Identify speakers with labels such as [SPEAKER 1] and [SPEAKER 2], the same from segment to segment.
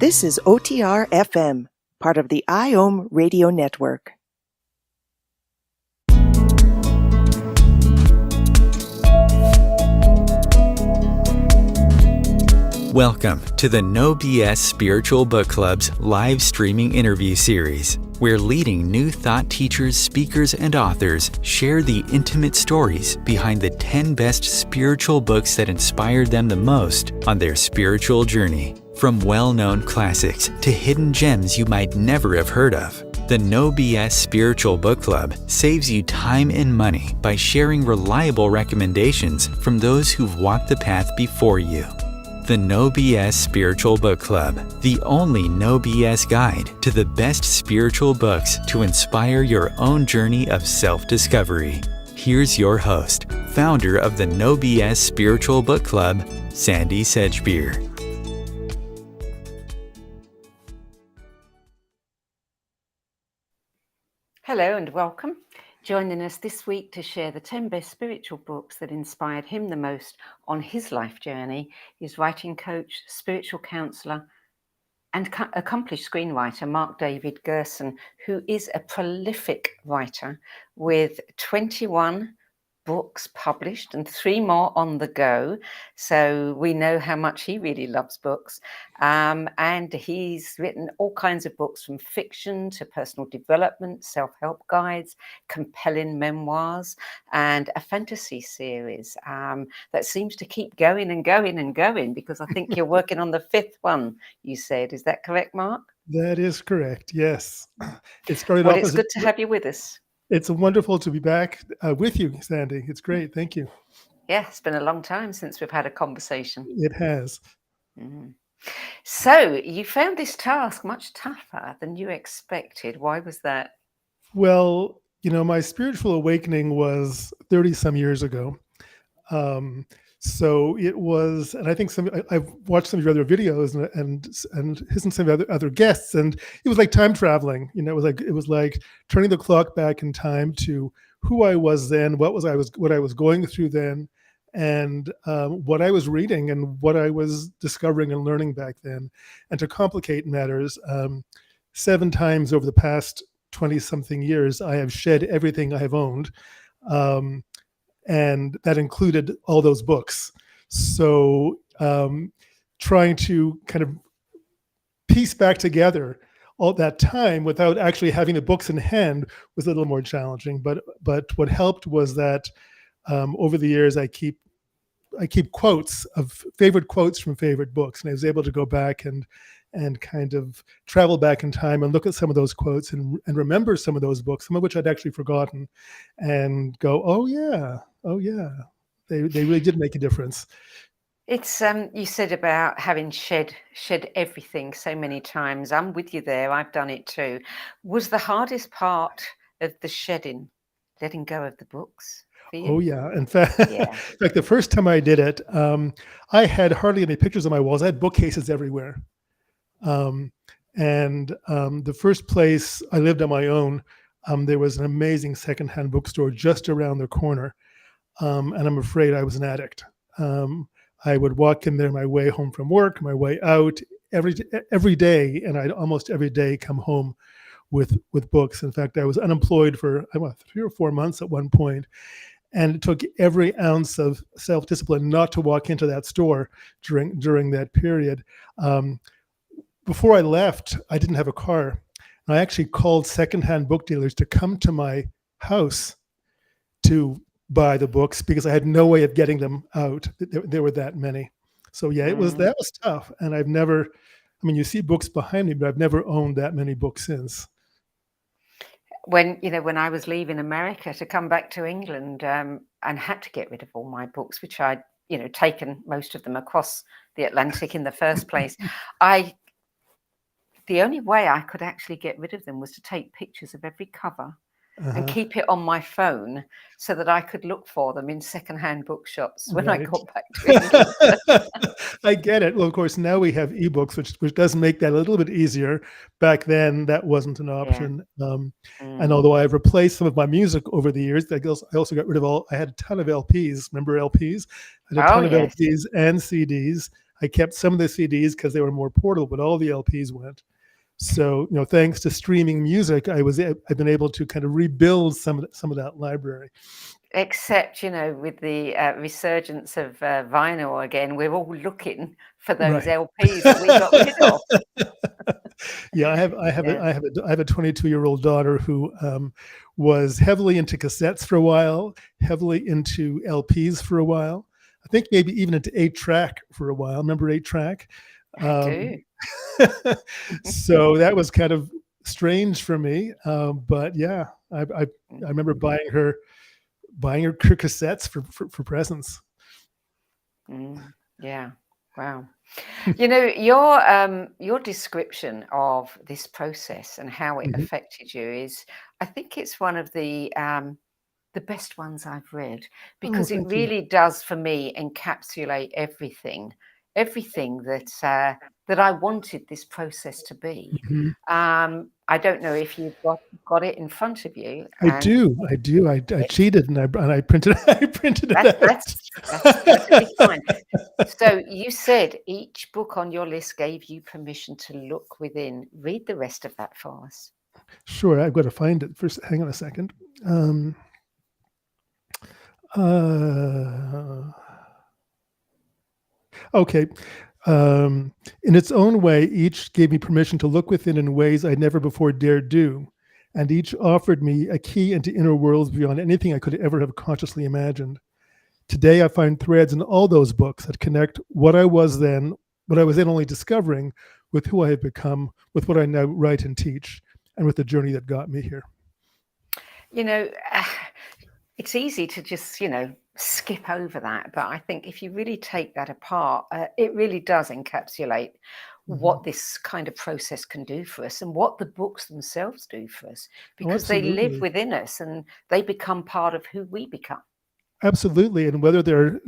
[SPEAKER 1] This is OTR FM, part of the IOM radio network.
[SPEAKER 2] Welcome to the No BS Spiritual Book Club's live streaming interview series, where leading New Thought teachers, speakers, and authors share the intimate stories behind the 10 best spiritual books that inspired them the most on their spiritual journey. From well-known classics to hidden gems you might never have heard of, the No BS Spiritual Book Club saves you time and money by sharing reliable recommendations from those who've walked the path before you. The No BS Spiritual Book Club, the only no BS guide to the best spiritual books to inspire your own journey of self-discovery. Here's your host, founder of the No BS Spiritual Book Club, Sandy Sedgbeer.
[SPEAKER 3] Hello and welcome. Joining us this week to share the 10 best spiritual books that inspired him the most on his life journey is writing coach, spiritual counselor, and accomplished screenwriter Mark David Gerson, who is a prolific writer with 21 books published and 3 more on the go. So we know how much he really loves books. And he's written all kinds of books, from fiction to personal development, self-help guides, compelling memoirs, and a fantasy series that seems to keep going and going and going, because I think you're working on the 5th one, you said. Is that correct, Mark?
[SPEAKER 4] That is correct, yes. It started
[SPEAKER 3] well,
[SPEAKER 4] off
[SPEAKER 3] it's
[SPEAKER 4] as
[SPEAKER 3] good to have you with us.
[SPEAKER 4] It's wonderful to be back with you, Sandy. It's great. Thank you.
[SPEAKER 3] Yeah, it's been a long time since we've had a conversation.
[SPEAKER 4] It has.
[SPEAKER 3] So you found this task much tougher than you expected. Why was that?
[SPEAKER 4] Well, my spiritual awakening was 30 some years ago. So it was, and I think I've watched some of your other videos and listened to some of other guests, and it was like time traveling. It was like turning the clock back in time to who I was then, what I was going through then, and what I was reading and what I was discovering and learning back then. And to complicate matters, 7 times over the past 20-something years, I have shed everything I have owned. And that included all those books. So trying to kind of piece back together all that time without actually having the books in hand was a little more challenging. But what helped was that over the years I keep quotes of favorite quotes from favorite books, and I was able to go back and kind of travel back in time and look at some of those quotes and remember some of those books, some of which I'd actually forgotten, and go, oh yeah, they really did make a difference.
[SPEAKER 3] It's you said about having shed everything so many times. I'm with you there. I've done it too. Was the hardest part of the shedding letting go of the books for you?
[SPEAKER 4] Oh yeah. In fact, like the first time I did it, I had hardly any pictures on my walls. I had bookcases everywhere. The first place I lived on my own, there was an amazing secondhand bookstore just around the corner. And I'm afraid I was an addict. I would walk in there my way home from work, my way out every day, and I'd almost every day come home with books. In fact, I was unemployed for 3 or 4 months at one point, and it took every ounce of self-discipline not to walk into that store during that period. Before I left, I didn't have a car. And I actually called secondhand book dealers to come to my house to buy the books because I had no way of getting them out. There were that many. So yeah, that was tough. And I've never, you see books behind me, but I've never owned that many books since.
[SPEAKER 3] When I was leaving America to come back to England, and had to get rid of all my books, which I'd, taken most of them across the Atlantic in the first place, the only way I could actually get rid of them was to take pictures of every cover and keep it on my phone so that I could look for them in secondhand bookshops when I got back to England.
[SPEAKER 4] I get it. Well, of course, now we have ebooks, which does make that a little bit easier. Back then, that wasn't an option. And although I've replaced some of my music over the years, I also got rid of I had a ton of LPs. Remember LPs? I had a ton of LPs and CDs. I kept some of the CDs because they were more portable, but all the LPs went. So, thanks to streaming music, I've been able to kind of rebuild some of that library.
[SPEAKER 3] Except, with the resurgence of vinyl again, we're all looking for those
[SPEAKER 4] Right.
[SPEAKER 3] LPs that we got rid of.
[SPEAKER 4] Yeah, I have a 22-year-old daughter who was heavily into cassettes for a while, heavily into LPs for a while. I think maybe even into 8-track for a while. Remember 8-track?
[SPEAKER 3] I do.
[SPEAKER 4] So that was kind of strange for me. But yeah, I remember buying her cassettes for presents.
[SPEAKER 3] Yeah. Wow. Your description of this process and how it affected you is, I think it's one of the best ones I've read, because it really does, for me, encapsulate everything that I wanted this process to be. I don't know if you've got it in front of you.
[SPEAKER 4] I do. I cheated and I printed it out.
[SPEAKER 3] That's perfectly fine. So you said each book on your list gave you permission to look within. Read the rest of that for us.
[SPEAKER 4] Sure, I've got to find it first. Hang on a second. Okay. In its own way, each gave me permission to look within in ways I'd never before dared do, and each offered me a key into inner worlds beyond anything I could ever have consciously imagined. Today, I find threads in all those books that connect what I was then only discovering, with who I have become, with what I now write and teach, and with the journey that got me here.
[SPEAKER 3] It's easy to just, skip over that. But I think if you really take that apart, it really does encapsulate what this kind of process can do for us, and what the books themselves do for us, because they live within us and they become part of who we become.
[SPEAKER 4] Absolutely. And whether they're,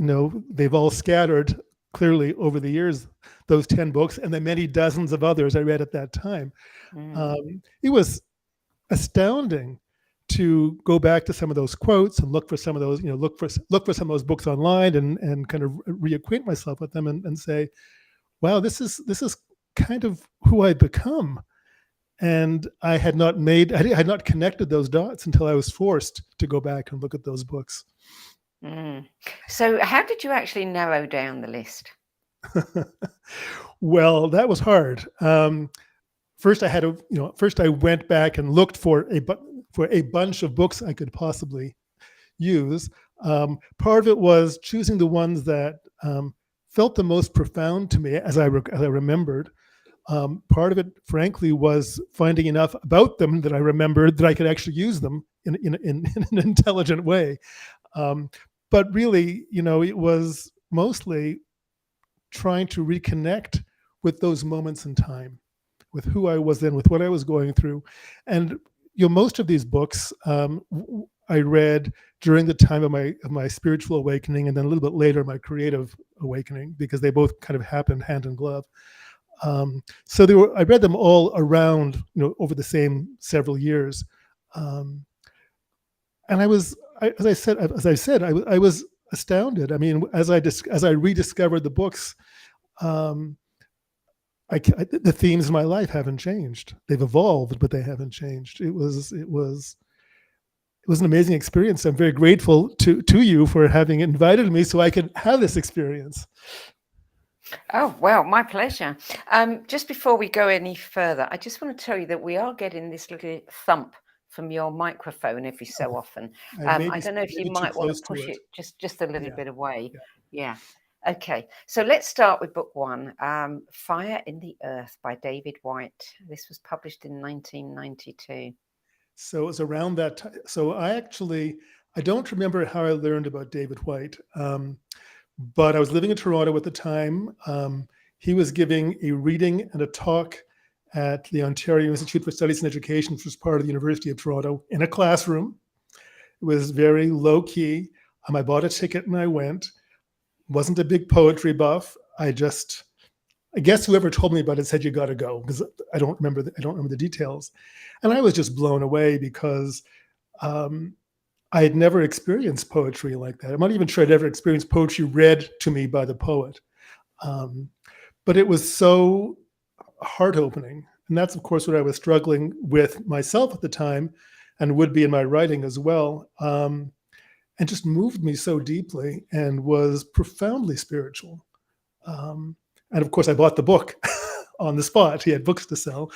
[SPEAKER 4] they've all scattered clearly over the years, those 10 books and the many dozens of others I read at that time. It was astounding to go back to some of those quotes and look for some of those, look for some of those books online and kind of reacquaint myself with them and say, wow, this is kind of who I've become. And I had not connected those dots until I was forced to go back and look at those books.
[SPEAKER 3] So how did you actually narrow down the list?
[SPEAKER 4] Well, that was hard. First I went back and looked for a bunch of books I could possibly use. Part of it was choosing the ones that felt the most profound to me as I remembered. Part of it, frankly, was finding enough about them that I remembered that I could actually use them in an intelligent way. But really, it was mostly trying to reconnect with those moments in time, with who I was then, with what I was going through. And most of these books I read during the time of my spiritual awakening, and then a little bit later my creative awakening, because they both kind of happened hand in glove. So I read them all around, over the same several years. And I was astounded. I mean, as I rediscovered the books, the themes of my life haven't changed. They've evolved, but they haven't changed. It was an amazing experience. I'm very grateful to you for having invited me so I could have this experience.
[SPEAKER 3] Oh, well, my pleasure. Just before we go any further, I just want to tell you that we are getting this little thump from your microphone every so often. I don't know if you might want to push it just a little bit away. Yeah. Okay. So let's start with book one, Fire in the Earth by David Whyte. This was published in 1992. So it
[SPEAKER 4] was around that time. So I don't remember how I learned about David Whyte, but I was living in Toronto at the time. He was giving a reading and a talk at the Ontario Institute for Studies and Education, which was part of the University of Toronto, in a classroom. It was very low key. I bought a ticket and I went. Wasn't a big poetry buff. I guess whoever told me about it said you got to go, because I don't remember the details. And I was just blown away because I had never experienced poetry like that. I'm not even sure I'd ever experienced poetry read to me by the poet. but it was so heart-opening. And that's, of course, what I was struggling with myself at the time and would be in my writing as well. And just moved me so deeply and was profoundly spiritual. And of course, I bought the book on the spot. He had books to sell.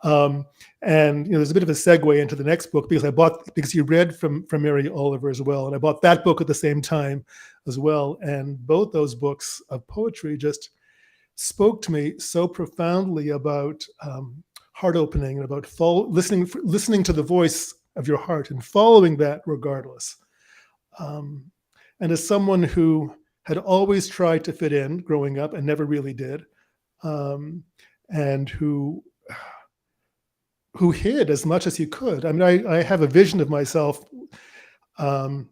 [SPEAKER 4] And there's a bit of a segue into the next book because he read from Mary Oliver as well. And I bought that book at the same time as well. And both those books of poetry just spoke to me so profoundly about heart opening and about listening to the voice of your heart and following that regardless. And as someone who had always tried to fit in growing up and never really did, and who hid as much as he could. I mean, I have a vision of myself when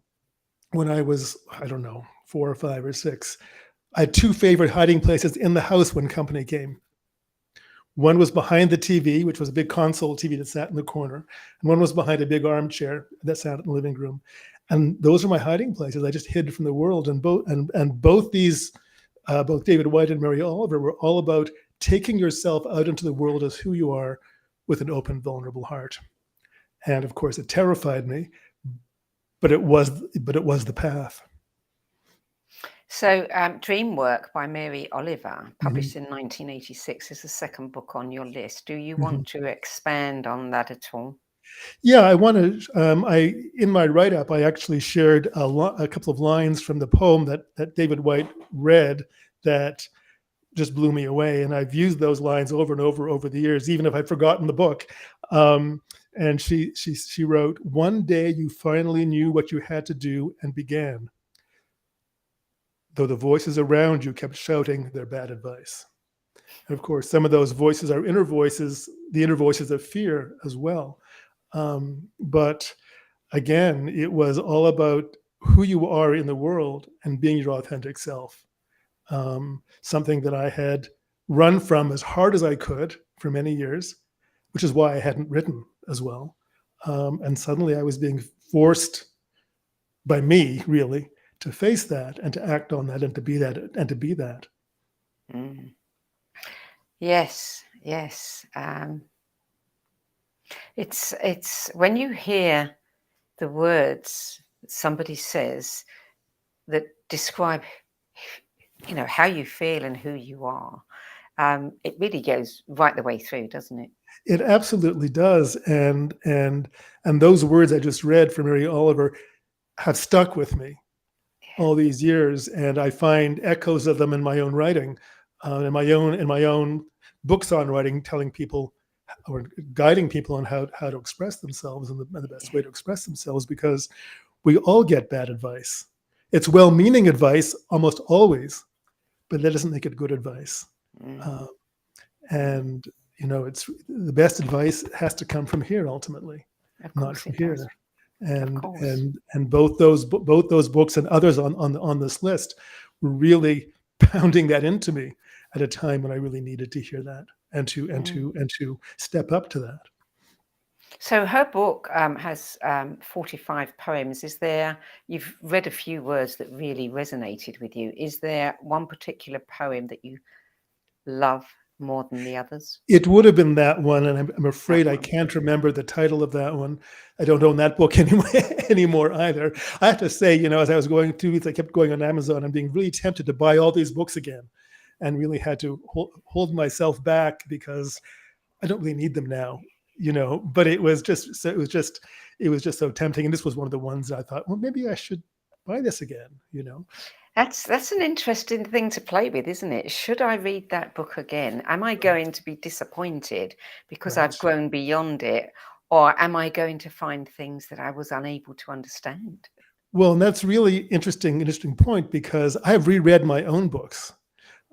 [SPEAKER 4] I was, I don't know, 4 or 5 or 6. I had 2 favorite hiding places in the house when company came. One was behind the TV, which was a big console TV that sat in the corner, and one was behind a big armchair that sat in the living room. And those are my hiding places. I just hid from the world. And both these, both David Whyte and Mary Oliver, were all about taking yourself out into the world as who you are with an open, vulnerable heart. And of course, it terrified me, but it was the path.
[SPEAKER 3] So Dream Work by Mary Oliver, published in 1986, is the second book on your list. Do you want to expand on that at all?
[SPEAKER 4] Yeah, I want to. In my write-up, I actually shared a couple of lines from the poem that David Whyte read that just blew me away, and I've used those lines over and over the years, even if I've forgotten the book. And she wrote, "One day you finally knew what you had to do and began, though the voices around you kept shouting their bad advice." And of course, some of those voices are inner voices, the inner voices of fear as well. But again, it was all about who you are in the world and being your authentic self. Something that I had run from as hard as I could for many years, which is why I hadn't written as well. And suddenly I was being forced by me, really, to face that and to act on that and to be that.
[SPEAKER 3] Mm. Yes. It's when you hear the words that somebody says that describe, how you feel and who you are, it really goes right the way through, doesn't it?
[SPEAKER 4] It absolutely does. And those words I just read from Mary Oliver have stuck with me all these years, and I find echoes of them in my own writing, in my own books on writing, telling people or guiding people on how to express themselves and the best way to express themselves, because we all get bad advice. It's well-meaning advice almost always, but that doesn't make it good advice. And it's the best advice has to come from here ultimately, not from here.
[SPEAKER 3] Does.
[SPEAKER 4] And both those books and others on this list were really pounding that into me at a time when I really needed to hear that and to step up to that.
[SPEAKER 3] So her book has 45 poems. You've read a few words that really resonated with you. Is there one particular poem that you love more than the others?
[SPEAKER 4] It would have been that one, and I'm afraid I can't remember the title of that one. I don't own that book anymore either. I have to say, as I was going through these, I kept going on Amazon and being really tempted to buy all these books again, and really had to hold myself back because I don't really need them now, But it was just so tempting, and this was one of the ones that I thought, well, maybe I should buy this again,
[SPEAKER 3] That's an interesting thing to play with, isn't it? Should I read that book again? Am I going to be disappointed because I've grown beyond it? Or am I going to find things that I was unable to understand?
[SPEAKER 4] Well, and that's really interesting point, because I have reread my own books.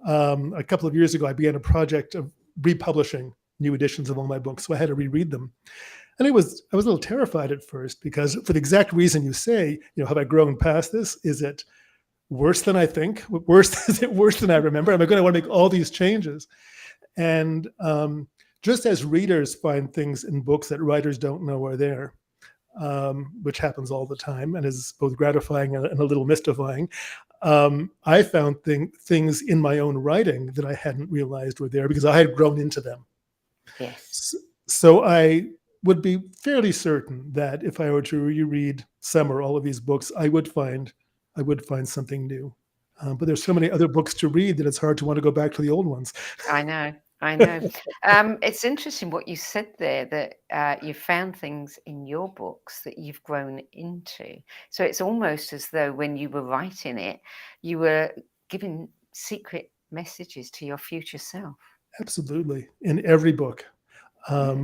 [SPEAKER 4] A couple of years ago, I began a project of republishing new editions of all my books, so I had to reread them. And I was a little terrified at first, because for the exact reason you say, have I grown past this? Is it worse than I think? Is it worse than I remember? Am I going to want to make all these changes? And just as readers find things in books that writers don't know are there, which happens all the time and is both gratifying and a little mystifying, I found things in my own writing that I hadn't realized were there because I had grown into them.
[SPEAKER 3] Yes.
[SPEAKER 4] So I would be fairly certain that if I were to reread some or all of these books, I would find something new. But there's so many other books to read that it's hard to want to go back to the old ones.
[SPEAKER 3] I know. I know. It's interesting what you said there, that you found things in your books that you've grown into. So it's almost as though when you were writing it, you were giving secret messages to your future self.
[SPEAKER 4] Absolutely, in every book.
[SPEAKER 3] Yeah.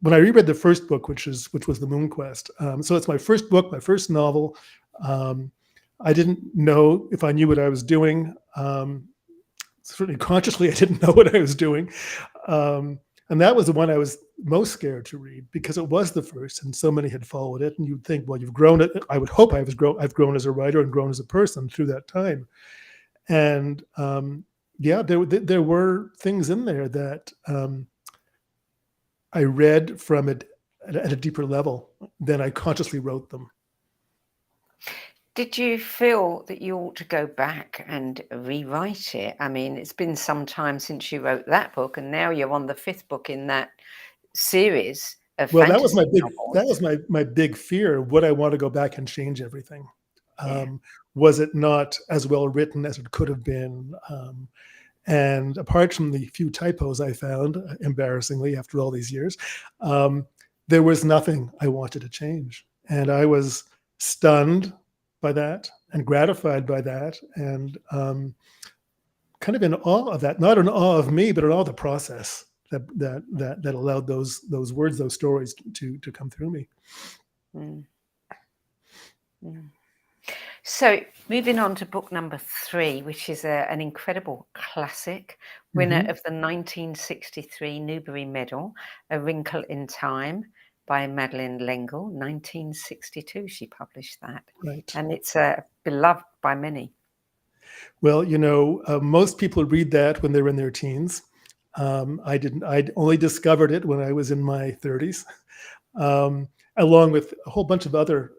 [SPEAKER 4] When I reread the first book, which was The Moon Quest, so it's my first book, my first novel. I didn't know if I knew what I was doing. Certainly consciously, I didn't know what I was doing. And that was the one I was most scared to read because it was the first and so many had followed it. And you'd think, well, you've grown it. I would hope I've grown as a writer and grown as a person through that time. And there were things in there that I read from it at a deeper level than I consciously wrote them.
[SPEAKER 3] Did you feel that you ought to go back and rewrite it? I mean, it's been some time since you wrote that book, and now you're on the 5th book in that series of
[SPEAKER 4] Well,
[SPEAKER 3] fantasy
[SPEAKER 4] that was
[SPEAKER 3] novels.
[SPEAKER 4] my big fear. Would I want to go back and change everything? Was it not as well written as it could have been? And apart from the few typos I found, embarrassingly, after all these years, there was nothing I wanted to change. And I was stunned by that and gratified by that and kind of in awe of that, not in awe of me, but in awe of the process that allowed those words, those stories to come through me.
[SPEAKER 3] Mm. Mm. So moving on to book number 3, which is an incredible classic, winner of the 1963 Newbery Medal, A Wrinkle in Time by Madeleine L'Engle. 1962 she published that.
[SPEAKER 4] Right.
[SPEAKER 3] And it's beloved by many.
[SPEAKER 4] Well, most people read that when they're in their teens. I didn't. I only discovered it when I was in my 30s, along with a whole bunch of other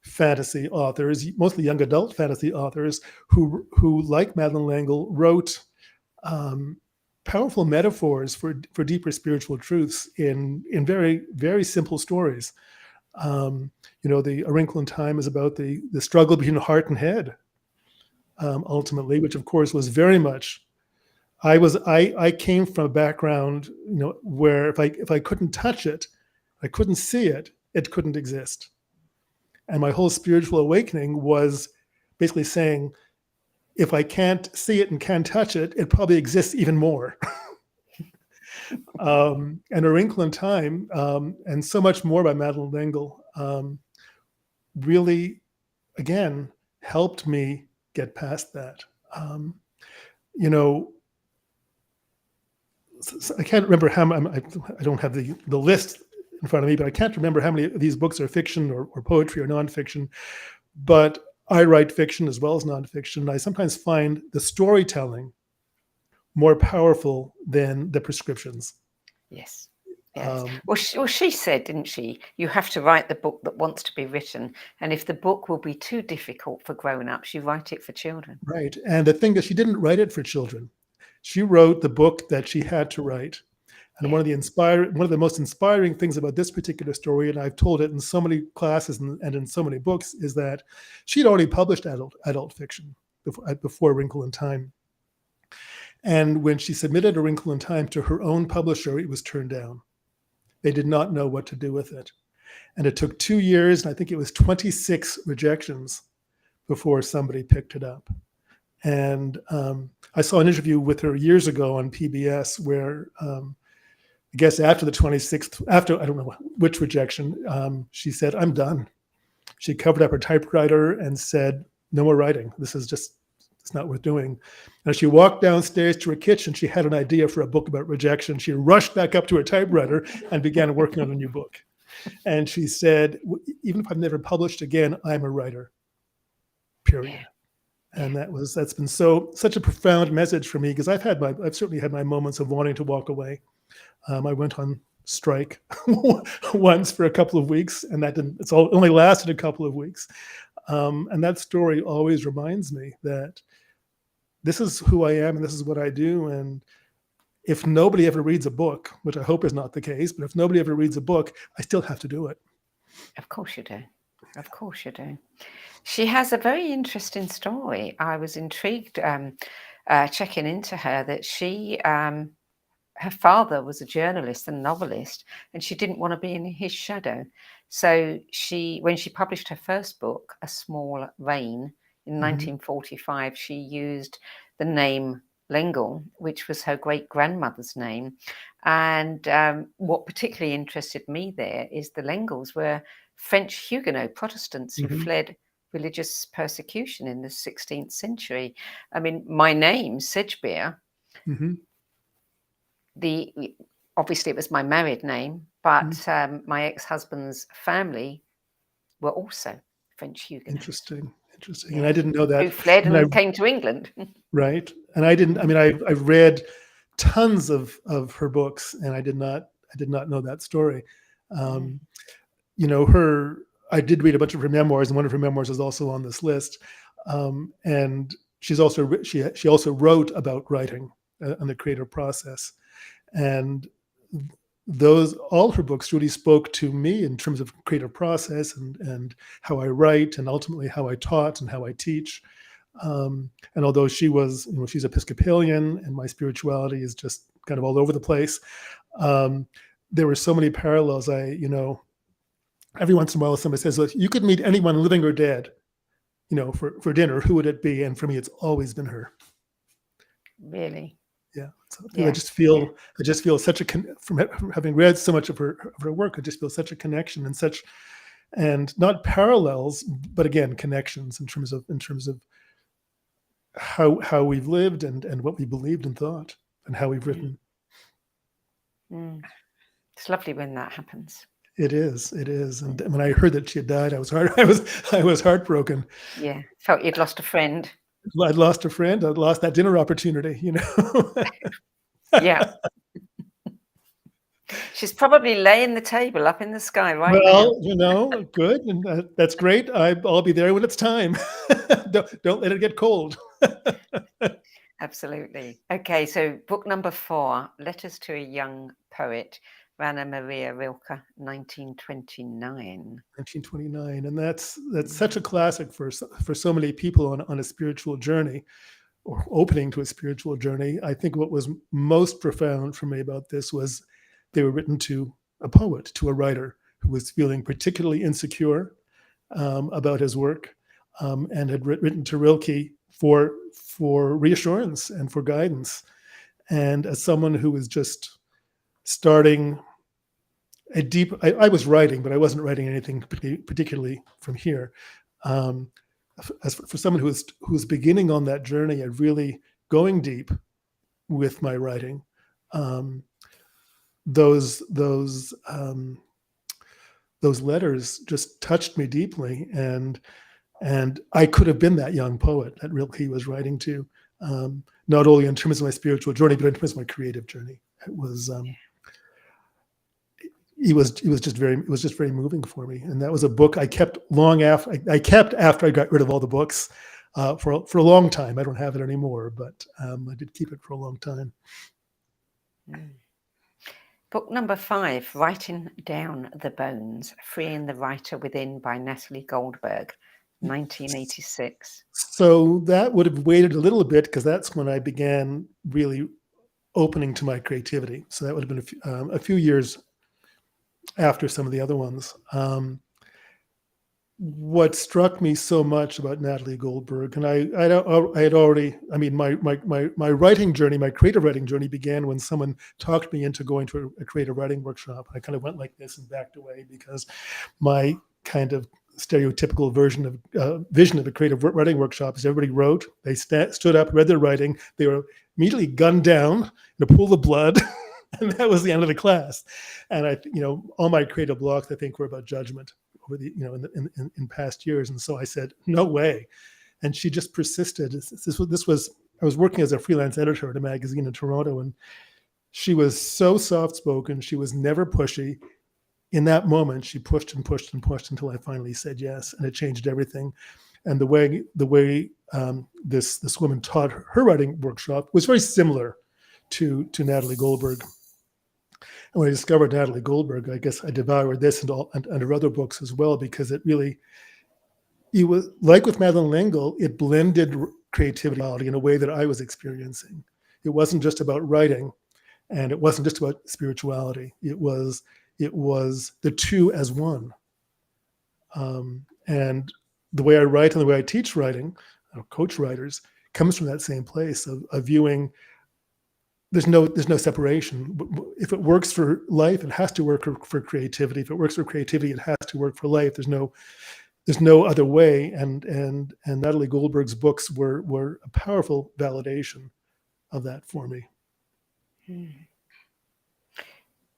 [SPEAKER 4] fantasy authors, mostly young adult fantasy authors, who like Madeleine L'Engle, wrote powerful metaphors for deeper spiritual truths in very, very simple stories. The A Wrinkle in Time is about the struggle between heart and head, ultimately, which of course was very much. I came from a background, where if I couldn't touch it, I couldn't see it, it couldn't exist. And my whole spiritual awakening was basically saying, if I can't see it and can't touch it, it probably exists even more. And A Wrinkle in Time, and so much more by Madeleine L'Engle, really, again, helped me get past that. I can't remember how I don't have the list in front of me, but I can't remember how many of these books are fiction or poetry or nonfiction. But I write fiction as well as nonfiction. And I sometimes find the storytelling more powerful than the prescriptions.
[SPEAKER 3] Yes. Yes. Well, she said, didn't she? You have to write the book that wants to be written. And if the book will be too difficult for grown-ups, you write it for children.
[SPEAKER 4] Right. And the thing is, she didn't write it for children. She wrote the book that she had to write. And one of the most inspiring things about this particular story, and I've told it in so many classes and in so many books, is that she'd already published adult fiction before A Wrinkle in Time. And when she submitted A Wrinkle in Time to her own publisher, it was turned down. They did not know what to do with it. And it took 2 years, and I think it was 26 rejections before somebody picked it up. And I saw an interview with her years ago on PBS where I guess after the 26th, after I don't know which rejection, she said, "I'm done." She covered up her typewriter and said, "No more writing. This is just, it's not worth doing." And she walked downstairs to her kitchen. She had an idea for a book about rejection. She rushed back up to her typewriter and began working on a new book. And she said, "Even if I've never published again, I'm a writer, period." And that's been such a profound message for me, because I've certainly had my moments of wanting to walk away. I went on strike once for a couple of weeks, and only lasted a couple of weeks. And that story always reminds me that this is who I am and this is what I do. And if nobody ever reads a book, which I hope is not the case, but if nobody ever reads a book, I still have to do it.
[SPEAKER 3] Of course you do. Of course you do. She has a very interesting story. I was intrigued checking into her that her father was a journalist and novelist, and she didn't want to be in his shadow. So when she published her first book, A Small Rain, in 1945, she used the name L'Engle, which was her great-grandmother's name. And what particularly interested me there is the L'Engles were French Huguenot Protestants who fled religious persecution in the 16th century. I mean, my name, Sedgebeer, obviously it was my married name, but my ex-husband's family were also French Huguenots.
[SPEAKER 4] Interesting. Yeah. And I didn't know that.
[SPEAKER 3] Who fled and came to England. Right.
[SPEAKER 4] And I've read tons of her books, and I did not know that story. I did read a bunch of her memoirs, and one of her memoirs is also on this list. And she also wrote about writing and the creative process. And all her books really spoke to me in terms of creative process and how I write, and ultimately how I taught and how I teach. And although she's Episcopalian and my spirituality is just kind of all over the place, there were so many parallels. Every once in a while somebody says, "Look, you could meet anyone living or dead, for dinner, who would it be?" And for me, it's always been her.
[SPEAKER 3] Really?
[SPEAKER 4] Yeah. So I just feel such from having read so much of her work, I just feel such a connection and not parallels, but again, connections in terms of how we've lived and what we believed and thought and how we've written.
[SPEAKER 3] It's lovely when that happens.
[SPEAKER 4] It is. And when I heard that she had died, I was heartbroken.
[SPEAKER 3] Yeah. Felt you'd lost a friend.
[SPEAKER 4] I'd lost a friend. I'd lost that dinner opportunity,
[SPEAKER 3] Yeah. She's probably laying the table up in the sky right now.
[SPEAKER 4] Good. And that's great. I'll be there when it's time. Don't let it get cold.
[SPEAKER 3] Absolutely. Okay. So book number 4, Letters to a Young Poet, Maria Rilke, 1929.
[SPEAKER 4] 1929, and that's such a classic for so many people on a spiritual journey, or opening to a spiritual journey. I think what was most profound for me about this was they were written to a poet, to a writer who was feeling particularly insecure about his work, and had written to Rilke for reassurance and for guidance. And as someone who was just starting I was writing, but I wasn't writing anything particularly from here. As for someone who's beginning on that journey and really going deep with my writing, those letters just touched me deeply, and I could have been that young poet that Rilke was writing to, not only in terms of my spiritual journey, but in terms of my creative journey. It was. It was just very moving for me, and that was a book I kept after I got rid of all the books for a long time. I don't have it anymore, but I did keep it for a long time.
[SPEAKER 3] Book number 5, Writing Down the Bones, Freeing the Writer Within by Natalie Goldberg, 1986.
[SPEAKER 4] So that would have waited a little bit, because that's when I began really opening to my creativity. So that would have been a few years after some of the other ones. What struck me so much about Natalie Goldberg, and I had already, my writing journey, my creative writing journey began when someone talked me into going to a creative writing workshop. I kind of went like this and backed away, because my kind of stereotypical vision of a creative writing workshop is everybody wrote, they stood up, read their writing, they were immediately gunned down in a pool of blood, and that was the end of the class. And all my creative blocks, I think, were about judgment over the, in past years. And so I said, no way. And she just persisted. I was working as a freelance editor at a magazine in Toronto, and She was so soft-spoken. She was never pushy. In that moment, she pushed and pushed and pushed until I finally said yes, and it changed everything. And the way this woman taught her writing workshop was very similar to Natalie Goldberg. And when I discovered Natalie Goldberg, I guess I devoured this and her other books as well, because it was like with Madeleine L'Engle, it blended creativity in a way that I was experiencing. It wasn't just about writing, and it wasn't just about spirituality. It was the two as one. And the way I write and the way I teach writing, coach writers, comes from that same place of viewing. There's no separation. If it works for life, it has to work for creativity. If it works for creativity, it has to work for life. There's no other way. And Natalie Goldberg's books were a powerful validation of that for me.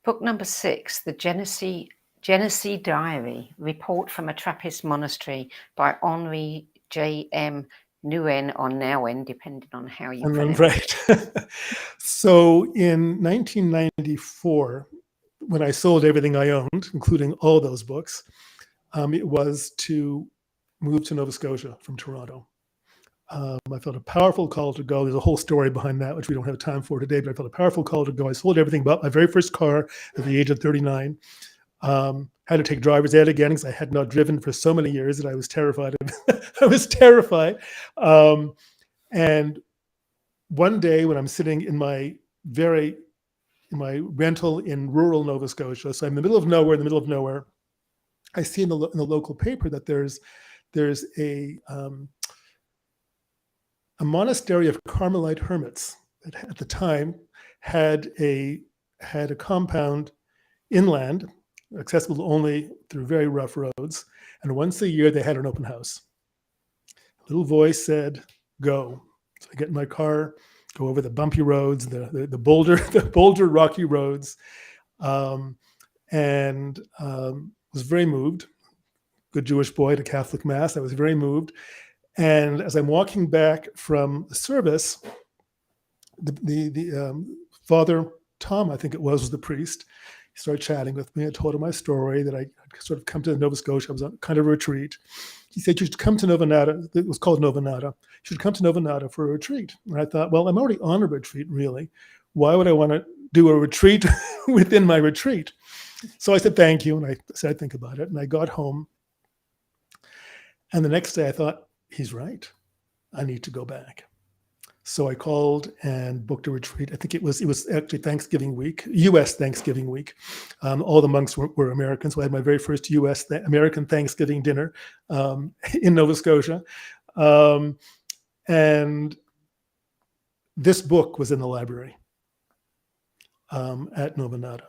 [SPEAKER 3] Book number 6, The Genesee Diary, Report from a Trappist Monastery by Henri J.M. Nguyen or Nouwen, depending on how you pronounce it.
[SPEAKER 4] Right. So in 1994, when I sold everything I owned, including all those books, it was to move to Nova Scotia from Toronto. I felt a powerful call to go. There's a whole story behind that, which we don't have time for today, but I felt a powerful call to go. I sold everything but my very first car at the age of 39. Had to take driver's ed again because I had not driven for so many years that I was terrified of. I was terrified. And one day when I'm sitting in my rental in rural Nova Scotia, so I'm in the middle of nowhere, I see in the local paper that there's a monastery of Carmelite hermits that at the time had a compound inland, accessible only through very rough roads. And once a year, they had an open house. A little voice said, go. So I get in my car, go over the bumpy roads, the boulder rocky roads, and was very moved. Good Jewish boy at a Catholic mass. I was very moved. And as I'm walking back from the service, the Father Tom, I think it was the priest, he started chatting with me. I told him my story, that I sort of come to Nova Scotia. I was on kind of a retreat. He said, you should come to Nova Nata. It was called Nova Nata. You should come to Nova Nata for a retreat. And I thought, well, I'm already on a retreat, really. Why would I want to do a retreat within my retreat? So I said, thank you. And I said, I'd think about it. And I got home. And the next day I thought, he's right. I need to go back. So I called and booked a retreat. I think it was actually Thanksgiving week, U.S. Thanksgiving week. All the monks were Americans. So I had my very first American Thanksgiving dinner in Nova Scotia. And this book was in the library at Nova Nata.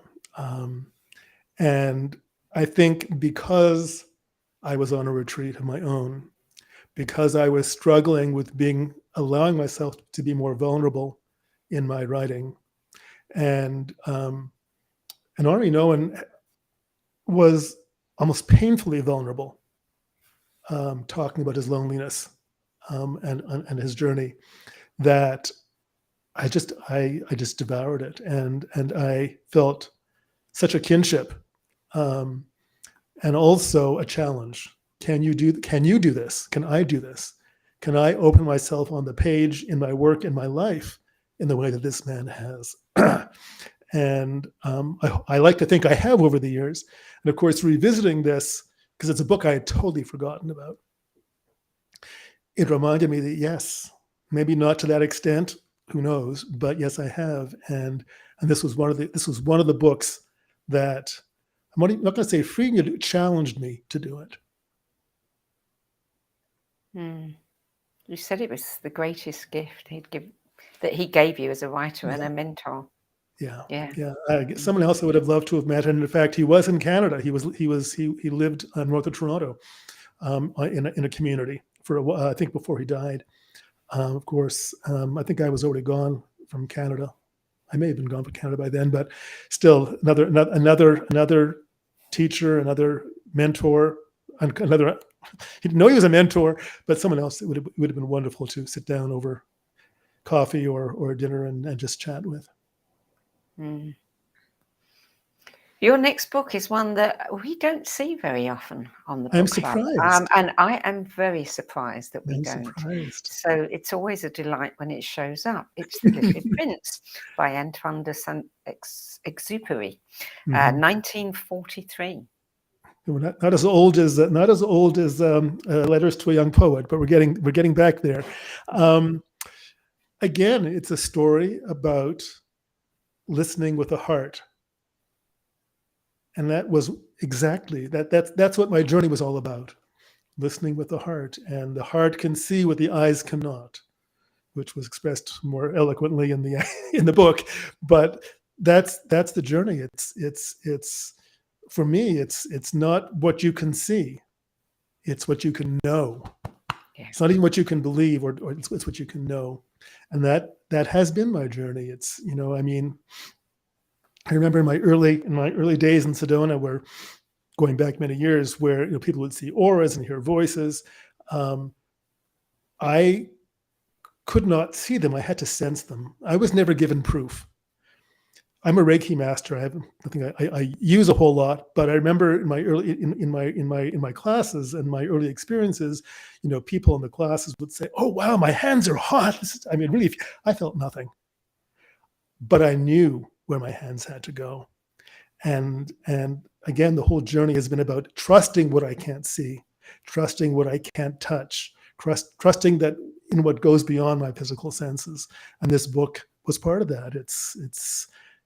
[SPEAKER 4] And I think because I was on a retreat of my own, because I was struggling with allowing myself to be more vulnerable in my writing. And Henri Nouwen was almost painfully vulnerable, talking about his loneliness and his journey, that I just devoured it. And I felt such a kinship and also a challenge. Can you do this? Can I do this? Can I open myself on the page in my work, in my life, in the way that this man has? And I like to think I have over the years. And of course, revisiting this, because it's a book I had totally forgotten about, it reminded me that yes, maybe not to that extent, who knows, but yes, I have. And this was one of the books that I'm not going to say freed me, it challenged me to do it.
[SPEAKER 3] You said it was the greatest gift that he gave you as a writer and a mentor.
[SPEAKER 4] Yeah. Someone else I would have loved to have met, and in fact, he was in Canada. He lived north of Toronto, in a community for a while, I think before he died. Of course, I think I was already gone from Canada. I may have been gone from Canada by then, but still, another teacher, another mentor, another. He didn't know he was a mentor, but someone else. It would have been wonderful to sit down over coffee or dinner and just chat with.
[SPEAKER 3] Mm. Your next book is one that we don't see very often on the
[SPEAKER 4] I'm
[SPEAKER 3] book club.
[SPEAKER 4] surprised.
[SPEAKER 3] And I am very surprised that we
[SPEAKER 4] I'm
[SPEAKER 3] don't.
[SPEAKER 4] surprised.
[SPEAKER 3] So it's always a delight when it shows up. It's The Little Prince by Antoine de Saint-Exupéry,
[SPEAKER 4] Mhm.
[SPEAKER 3] 1943.
[SPEAKER 4] We're not as old as Letters to a Young Poet, but we're getting back there. Again, it's a story about listening with the heart, and that was exactly that's what my journey was all about. Listening with the heart, and the heart can see what the eyes cannot, which was expressed more eloquently in the book. But that's the journey. It's for me. It's not what you can see; it's what you can know.
[SPEAKER 3] Yeah.
[SPEAKER 4] It's not even what you can believe, or it's what you can know, and that has been my journey. It's I mean, I remember in my early days in Sedona, where going back many years, where people would see auras and hear voices. I could not see them. I had to sense them. I was never given proof. I'm a Reiki master. I have nothing I use a whole lot, but I remember in my early in my classes and my early experiences, people in the classes would say, "Oh wow, my hands are hot." Really, I felt nothing, but I knew where my hands had to go, and again, the whole journey has been about trusting what I can't see, trusting what I can't touch, trusting that in what goes beyond my physical senses. And this book was part of that. It's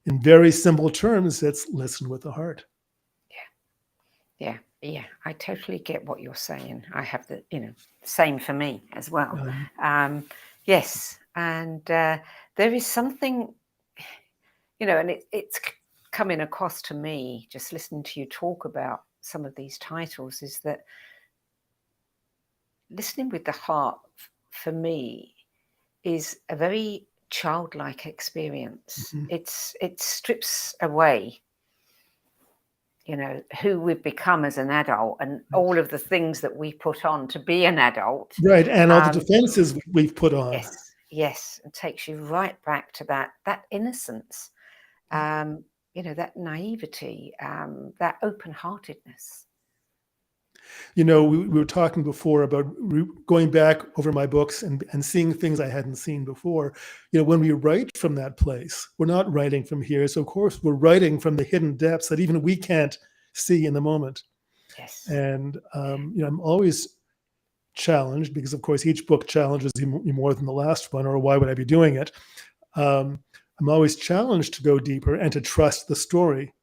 [SPEAKER 4] in very simple terms, it's listen with the heart.
[SPEAKER 3] Yeah. I totally get what you're saying. I have the, same for me as well. Yes. And there is something, and it's coming across to me, just listening to you talk about some of these titles, is that listening with the heart for me is a very childlike experience.
[SPEAKER 4] Mm-hmm.
[SPEAKER 3] It strips away, who we've become as an adult and all of the things that we put on to be an adult.
[SPEAKER 4] Right, and all the defenses we've put on.
[SPEAKER 3] Yes, it takes you right back to that innocence, that naivety, that open-heartedness.
[SPEAKER 4] We were talking before about going back over my books and seeing things I hadn't seen before. When we write from that place, we're not writing from here. So of course we're writing from the hidden depths that even we can't see in the moment.
[SPEAKER 3] Yes.
[SPEAKER 4] And I'm always challenged, because of course each book challenges you more than the last one, or why would I be doing it? I'm always challenged to go deeper and to trust the story.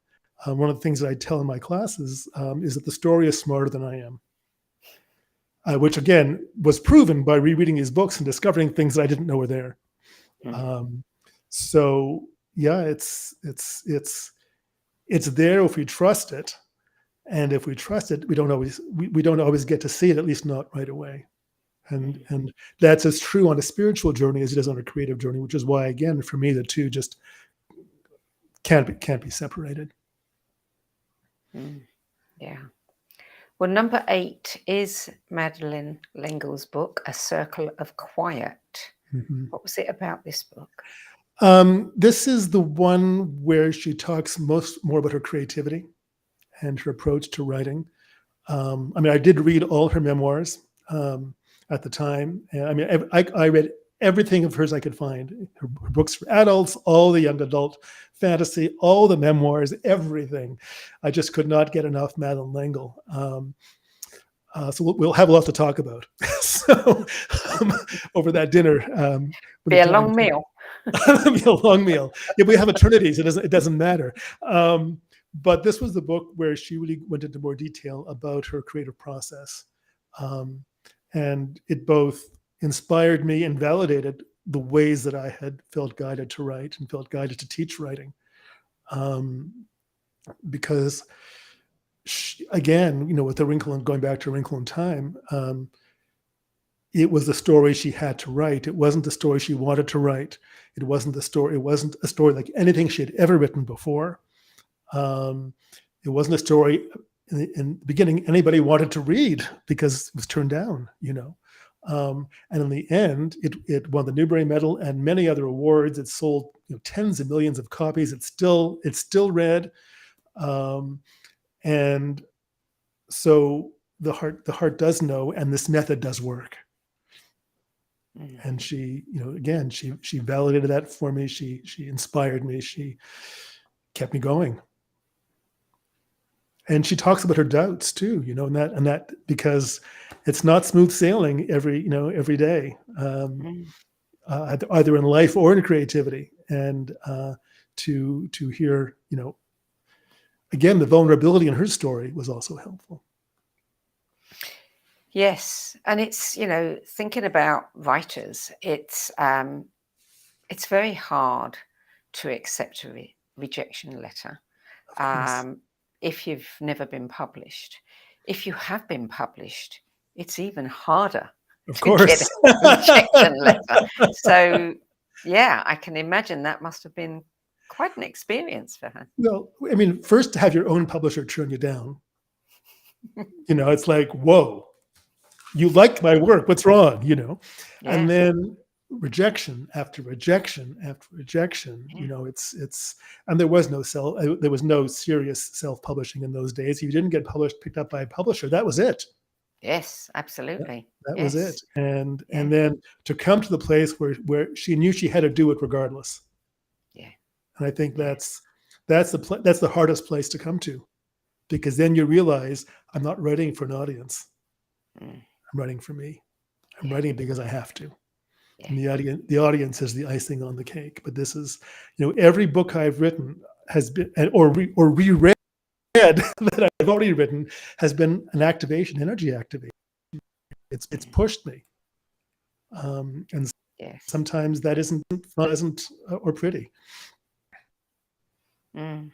[SPEAKER 4] One of the things that I tell in my classes is that the story is smarter than I am, which again was proven by rereading these books and discovering things that I didn't know were there. So yeah, it's there if we trust it, and if we trust it, we don't always get to see it, at least not right away. And that's as true on a spiritual journey as it is on a creative journey, which is why, again, for me, the two just can't be separated.
[SPEAKER 3] Yeah. Well, number 8 is Madeleine L'Engle's book, A Circle of Quiet. Mm-hmm. What was it about this book?
[SPEAKER 4] This is the one where she talks more about her creativity and her approach to writing. I did read all her memoirs at the time. I read everything of hers I could find. Her books for adults, all the young adult fantasy, all the memoirs, everything. I just could not get enough Madeleine L'Engle. So we'll have a lot to talk about. So over that dinner.
[SPEAKER 3] Be a long meal.
[SPEAKER 4] Be a long meal. Yeah, we have eternities. It doesn't matter. But this was the book where she really went into more detail about her creative process. And it both inspired me and validated the ways that I had felt guided to write and felt guided to teach writing. Because again, with the wrinkle and going back to Wrinkle in Time, it was the story she had to write. It wasn't the story she wanted to write. It wasn't a story like anything she had ever written before. It wasn't a story in the beginning anybody wanted to read because it was turned down, And in the end, it won the Newbery Medal and many other awards. It sold tens of millions of copies. It's still read, and so the heart does know, and this method does work. And she, again, she validated that for me. She inspired me. She kept me going. And she talks about her doubts too, and that because it's not smooth sailing every day, either in life or in creativity. And to hear, again, the vulnerability in her story was also helpful.
[SPEAKER 3] Yes, and it's thinking about writers, it's very hard to accept a rejection letter. If you've never been published. If you have been published, it's even harder to get a rejection letter. So, yeah, I can imagine that must have been quite an experience for her.
[SPEAKER 4] Well, I mean, first to have your own publisher turn you down, it's like, whoa, you liked my work, what's wrong, Yeah. And then rejection after rejection after rejection. It's and there was no serious self-publishing in those days. If you didn't get picked up by a publisher, that was it.
[SPEAKER 3] Yes, absolutely.
[SPEAKER 4] That was it. And then to come to the place where she knew she had to do it regardless.
[SPEAKER 3] Yeah.
[SPEAKER 4] And I think that's the hardest place to come to, because then you realize I'm not writing for an audience. I'm writing for me. I'm writing because I have to. And the audience is the icing on the cake. But this is, every book I've written has been, or reread that I've already written, has been an energy activation. It's pushed me, and sometimes that isn't pleasant or pretty.
[SPEAKER 3] And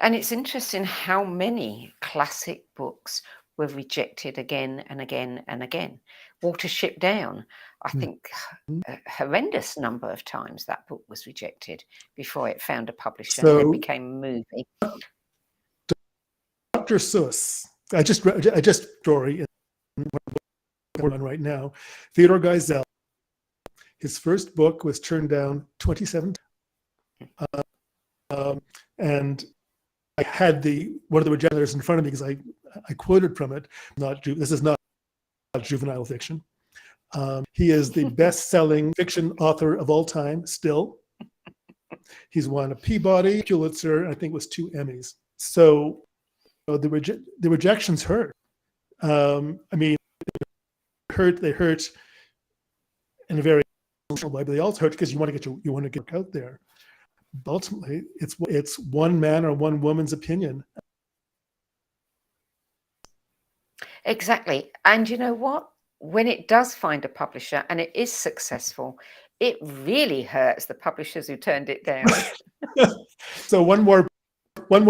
[SPEAKER 3] it's interesting how many classic books were rejected again and again and again. Watership Down, I think a horrendous number of times that book was rejected before it found a publisher and then became a movie.
[SPEAKER 4] Dr. Seuss, I just story on right now. Theodore Geisel, his first book was turned down 2017, and I had one of the rejection letters in front of me because I quoted from it. This is not juvenile fiction. He is the best-selling fiction author of all time still. He's won a Peabody, Pulitzer, and I think it was 2 Emmys. So the rejections hurt. I mean, they hurt in a very emotional way, but they also hurt because you want to get out there. But ultimately, it's one man or one woman's opinion.
[SPEAKER 3] Exactly. And you know what? When it does find a publisher and it is successful, it really hurts the publishers who turned it down.
[SPEAKER 4] So one more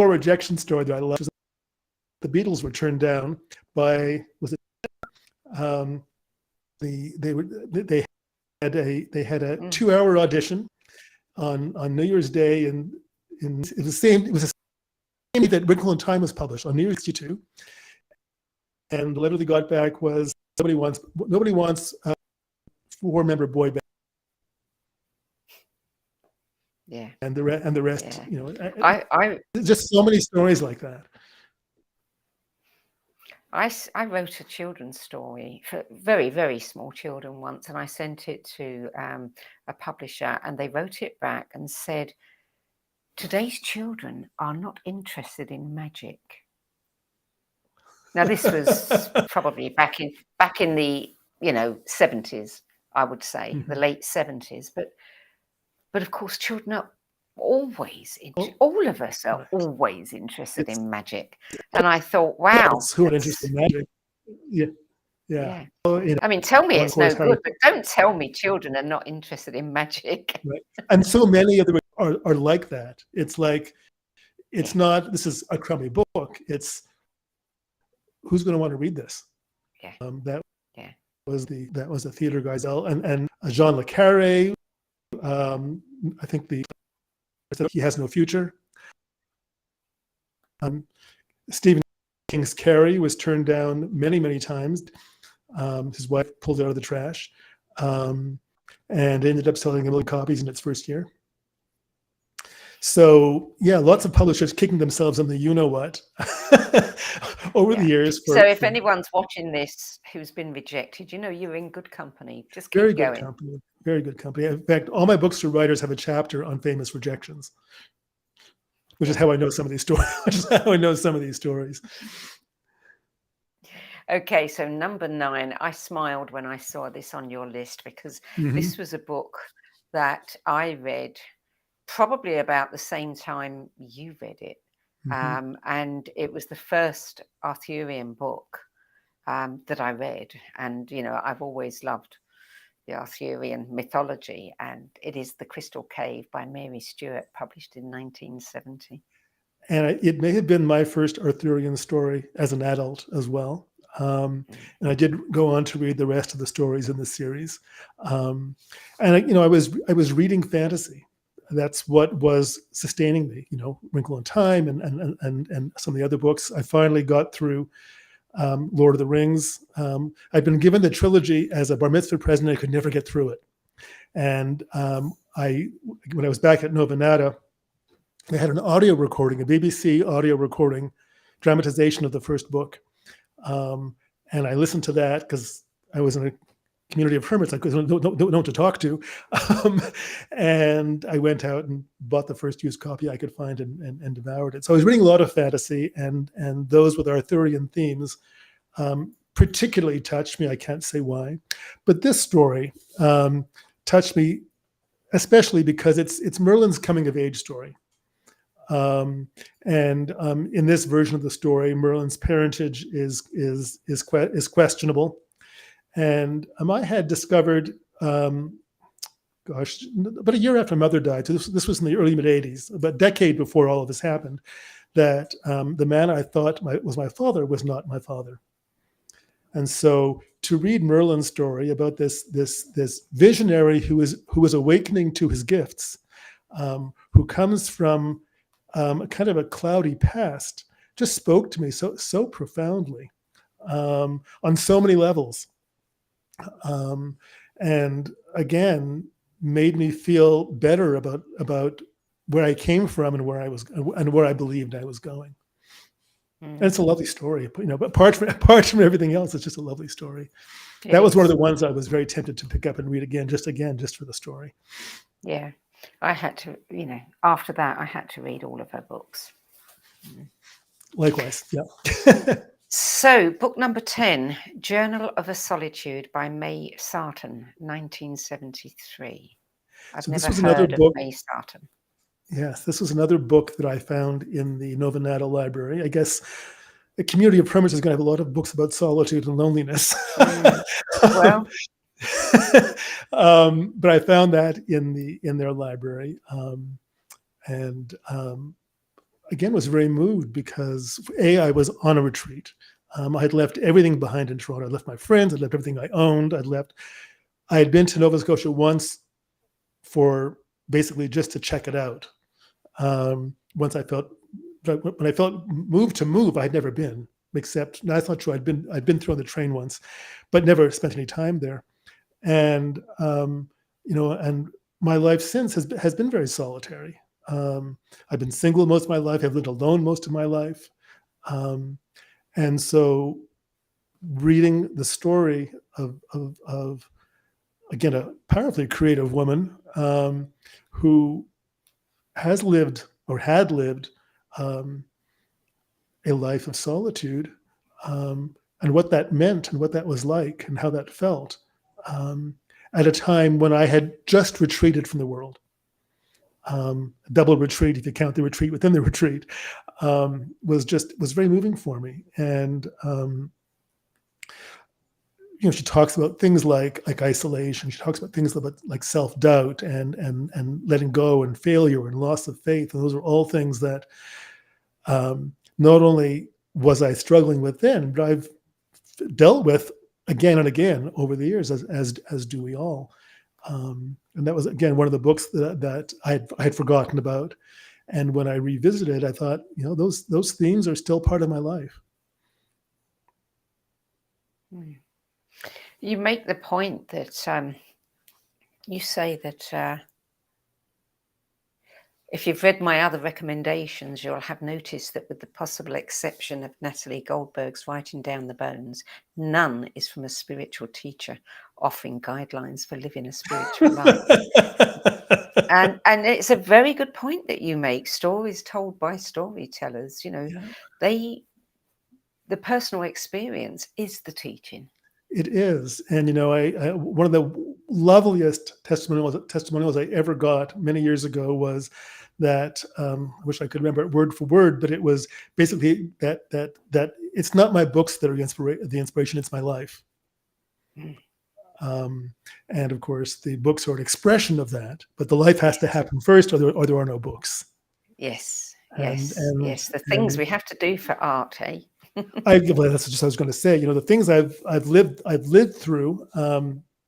[SPEAKER 4] rejection story that I love is the Beatles were turned down by they had a 2-hour audition on New Year's Day, and it was the same day that Wrinkle in Time was published on New Year's 62. And the letter they got back was nobody wants a 4-member boy band.
[SPEAKER 3] Yeah.
[SPEAKER 4] And the rest,
[SPEAKER 3] I
[SPEAKER 4] just so many stories like that.
[SPEAKER 3] I wrote a children's story for very, very small children once, and I sent it to a publisher, and they wrote it back and said, "Today's children are not interested in magic." Now, this was probably back in the 70s, I would say, the late 70s. But of course, children are always all of us are always interested in magic. And I thought, wow,
[SPEAKER 4] who are interested in magic? Yeah.
[SPEAKER 3] I mean, tell me it's no good, but don't tell me children are not interested in magic.
[SPEAKER 4] Right. And so many of them are like that. It's like, it's not, this is a crummy book. It's, who's going to want to read this?
[SPEAKER 3] Yeah.
[SPEAKER 4] That was the Theodore Geisel and Jean Le Carré. I think he has no future. Stephen King's Carrie was turned down many, many times. His wife pulled it out of the trash, and ended up selling 1 million copies in its first year. So yeah, lots of publishers kicking themselves in the you-know-what over the years.
[SPEAKER 3] So if anyone's watching this who's been rejected, you're in good company. Just keep going.
[SPEAKER 4] Very good company. In fact, all my books for writers have a chapter on famous rejections, which is how I know some of these stories.
[SPEAKER 3] Okay, so number 9, I smiled when I saw this on your list because this was a book that I read probably about the same time you read it. And it was the first Arthurian book that I read. And, I've always loved the Arthurian mythology. And it is The Crystal Cave by Mary Stewart, published in 1970.
[SPEAKER 4] And it may have been my first Arthurian story as an adult as well. And I did go on to read the rest of the stories in the series. And I was reading fantasy. That's what was sustaining me, Wrinkle in Time and some of the other books. I finally got through Lord of the Rings. I'd been given the trilogy as a bar mitzvah present. I could never get through it. And when I was back at Nova Nata, they had an audio recording, a BBC audio recording, dramatization of the first book. And I listened to that because I was in a community of hermits. I don't know to talk to. And I went out and bought the first used copy I could find and devoured it. So I was reading a lot of fantasy, and those with Arthurian themes particularly touched me. I can't say why. But this story touched me especially because it's Merlin's coming of age story. And in this version of the story, Merlin's parentage is questionable. And I had discovered, about a year after Mother died, so this was in the early mid-'80s, about a decade before all of this happened, that the man I thought was my father was not my father. And so to read Merlin's story about this visionary who is awakening to his gifts, who comes from a kind of a cloudy past, just spoke to me so profoundly on so many levels. And again, made me feel better about where I came from and where I believed I was going. And it's a lovely story, but apart from everything else, it's just a lovely story. That was one of the ones I was very tempted to pick up and read again just for the story.
[SPEAKER 3] Yeah. I had to, after that, I had to read all of her books.
[SPEAKER 4] Likewise. Yeah.
[SPEAKER 3] So, book number 10, Journal of a Solitude by May Sarton, 1973. I've never heard of May Sarton.
[SPEAKER 4] Yes, this was another book that I found in the Nova Nata library. I guess a community of hermits is going to have a lot of books about solitude and loneliness.
[SPEAKER 3] Well,
[SPEAKER 4] but I found that in their library, and again was very moved because I was on a retreat. I had left everything behind in Toronto. I left my friends. I left everything I owned. I had been to Nova Scotia once for basically just to check it out. When I felt moved to move, I had never been. Except, no, that's not true. I'd been through on the train once, but never spent any time there. And and my life since has been very solitary. I've been single most of my life. I've lived alone most of my life. And so reading the story of again, a powerfully creative woman who has lived or had lived a life of solitude, and what that meant and what that was like and how that felt at a time when I had just retreated from the world. Double retreat, if you count the retreat within the retreat, was very moving for me. And she talks about things like isolation. She talks about things like self-doubt and letting go and failure and loss of faith. And those are all things that not only was I struggling with then, but I've dealt with again and again over the years, as do we all. And that was, again, one of the books that I had forgotten about. And when I revisited, I thought, those themes are still part of my life.
[SPEAKER 3] You make the point that you say that if you've read my other recommendations, you'll have noticed that with the possible exception of Natalie Goldberg's Writing Down the Bones, none is from a spiritual teacher offering guidelines for living a spiritual life. And it's a very good point that you make. Stories told by storytellers, the personal experience is the teaching.
[SPEAKER 4] It is. And, I one of the loveliest testimonials I ever got many years ago was that, I wish I could remember it word for word, but it was basically that it's not my books that are the inspiration, it's my life. And of course, the books are an expression of that, but the life has to happen first, or there are no books.
[SPEAKER 3] Yes,
[SPEAKER 4] yes.
[SPEAKER 3] The things we have to do for art, eh?
[SPEAKER 4] That's just what I was going to say. The things I've lived through,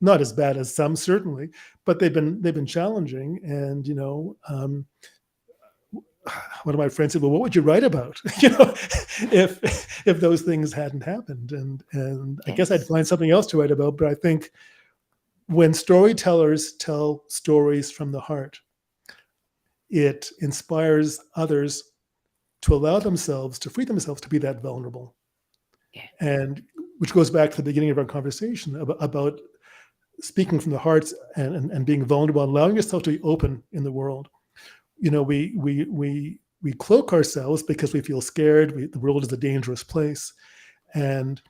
[SPEAKER 4] not as bad as some certainly, but they've been challenging. And one of my friends said, "Well, what would you write about? If those things hadn't happened?" And yes. I guess I'd find something else to write about. But I think when storytellers tell stories from the heart, it inspires others to allow themselves, to free themselves to be that vulnerable.
[SPEAKER 3] Yeah. And
[SPEAKER 4] which goes back to the beginning of our conversation about speaking from the heart and being vulnerable, allowing yourself to be open in the world. We cloak ourselves because we feel scared. The world is a dangerous place, and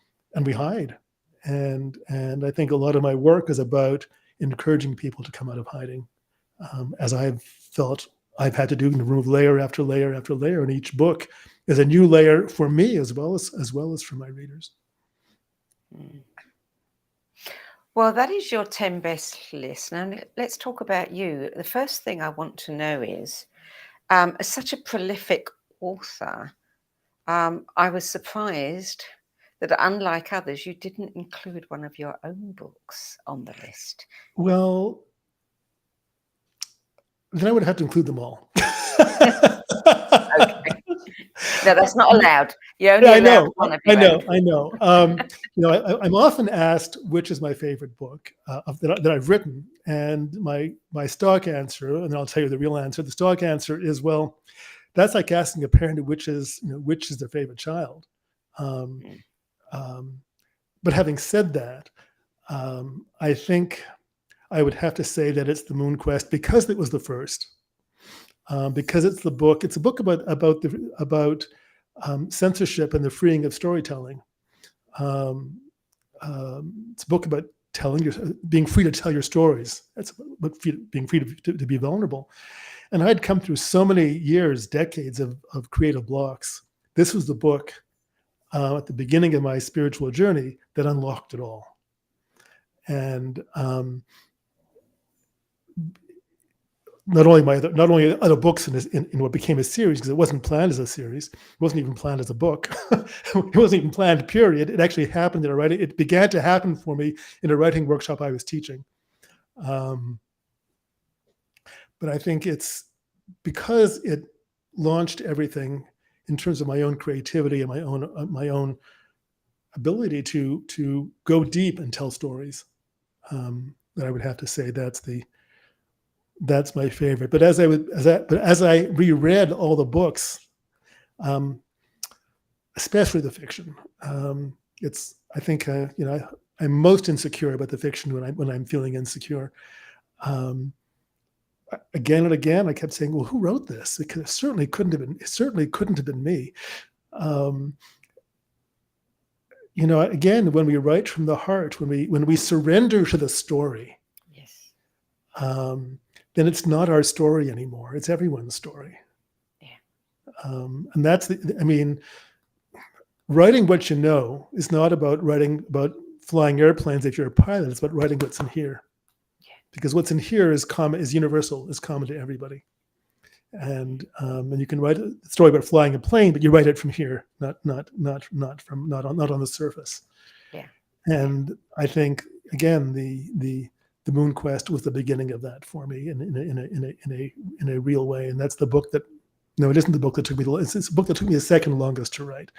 [SPEAKER 4] we hide. And I think a lot of my work is about encouraging people to come out of hiding, as I've felt I've had to do, and remove layer after layer after layer, and each book is a new layer for me as well as for my readers.
[SPEAKER 3] Well, that is your 10 best list. Now let's talk about you. The first thing I want to know is, as such a prolific author, I was surprised that unlike others, you didn't include one of your own books on the list.
[SPEAKER 4] Well, then I would have to include them all.
[SPEAKER 3] Okay. No, that's not allowed. You only allowed one of your own.
[SPEAKER 4] I know. I'm often asked which is my favorite book that I've written, and my stock answer, and I'll tell you the real answer. The stock answer is, well, that's like asking a parent which is their favorite child. But having said that, I think I would have to say that it's The Moon Quest because it was the first. Because it's a book about censorship and the freeing of storytelling. It's a book about being free to tell your stories. That's about being free to be vulnerable. And I'd come through so many years, decades of creative blocks. This was the book at the beginning of my spiritual journey that unlocked it all. And not only other books in what became a series, because it wasn't planned as a series, it wasn't even planned as a book. It wasn't even planned, period. It actually happened in a writing. It began to happen for me in a writing workshop I was teaching. But I think it's because it launched everything in terms of my own creativity and my own ability to go deep and tell stories. That I would have to say that's my favorite. But as I reread all the books, especially the fiction, I think I'm most insecure about the fiction when I'm feeling insecure. Again and again, I kept saying, "Well, who wrote this?" Because it certainly couldn't have been me. Again, when we write from the heart, when we surrender to the story,
[SPEAKER 3] yes.
[SPEAKER 4] Then it's not our story anymore. It's everyone's story.
[SPEAKER 3] Yeah.
[SPEAKER 4] And that's writing what you know is not about writing about flying airplanes if you're a pilot. It's about writing what's in here.
[SPEAKER 3] Yeah.
[SPEAKER 4] Because what's in here is universal, is common to everybody. And you can write a story about flying a plane, but you write it from here, not on the surface.
[SPEAKER 3] Yeah.
[SPEAKER 4] And I think again the Moon Quest was the beginning of that for me in a real way. And that's the book it isn't the book that took me it's a book that took me the second longest to write.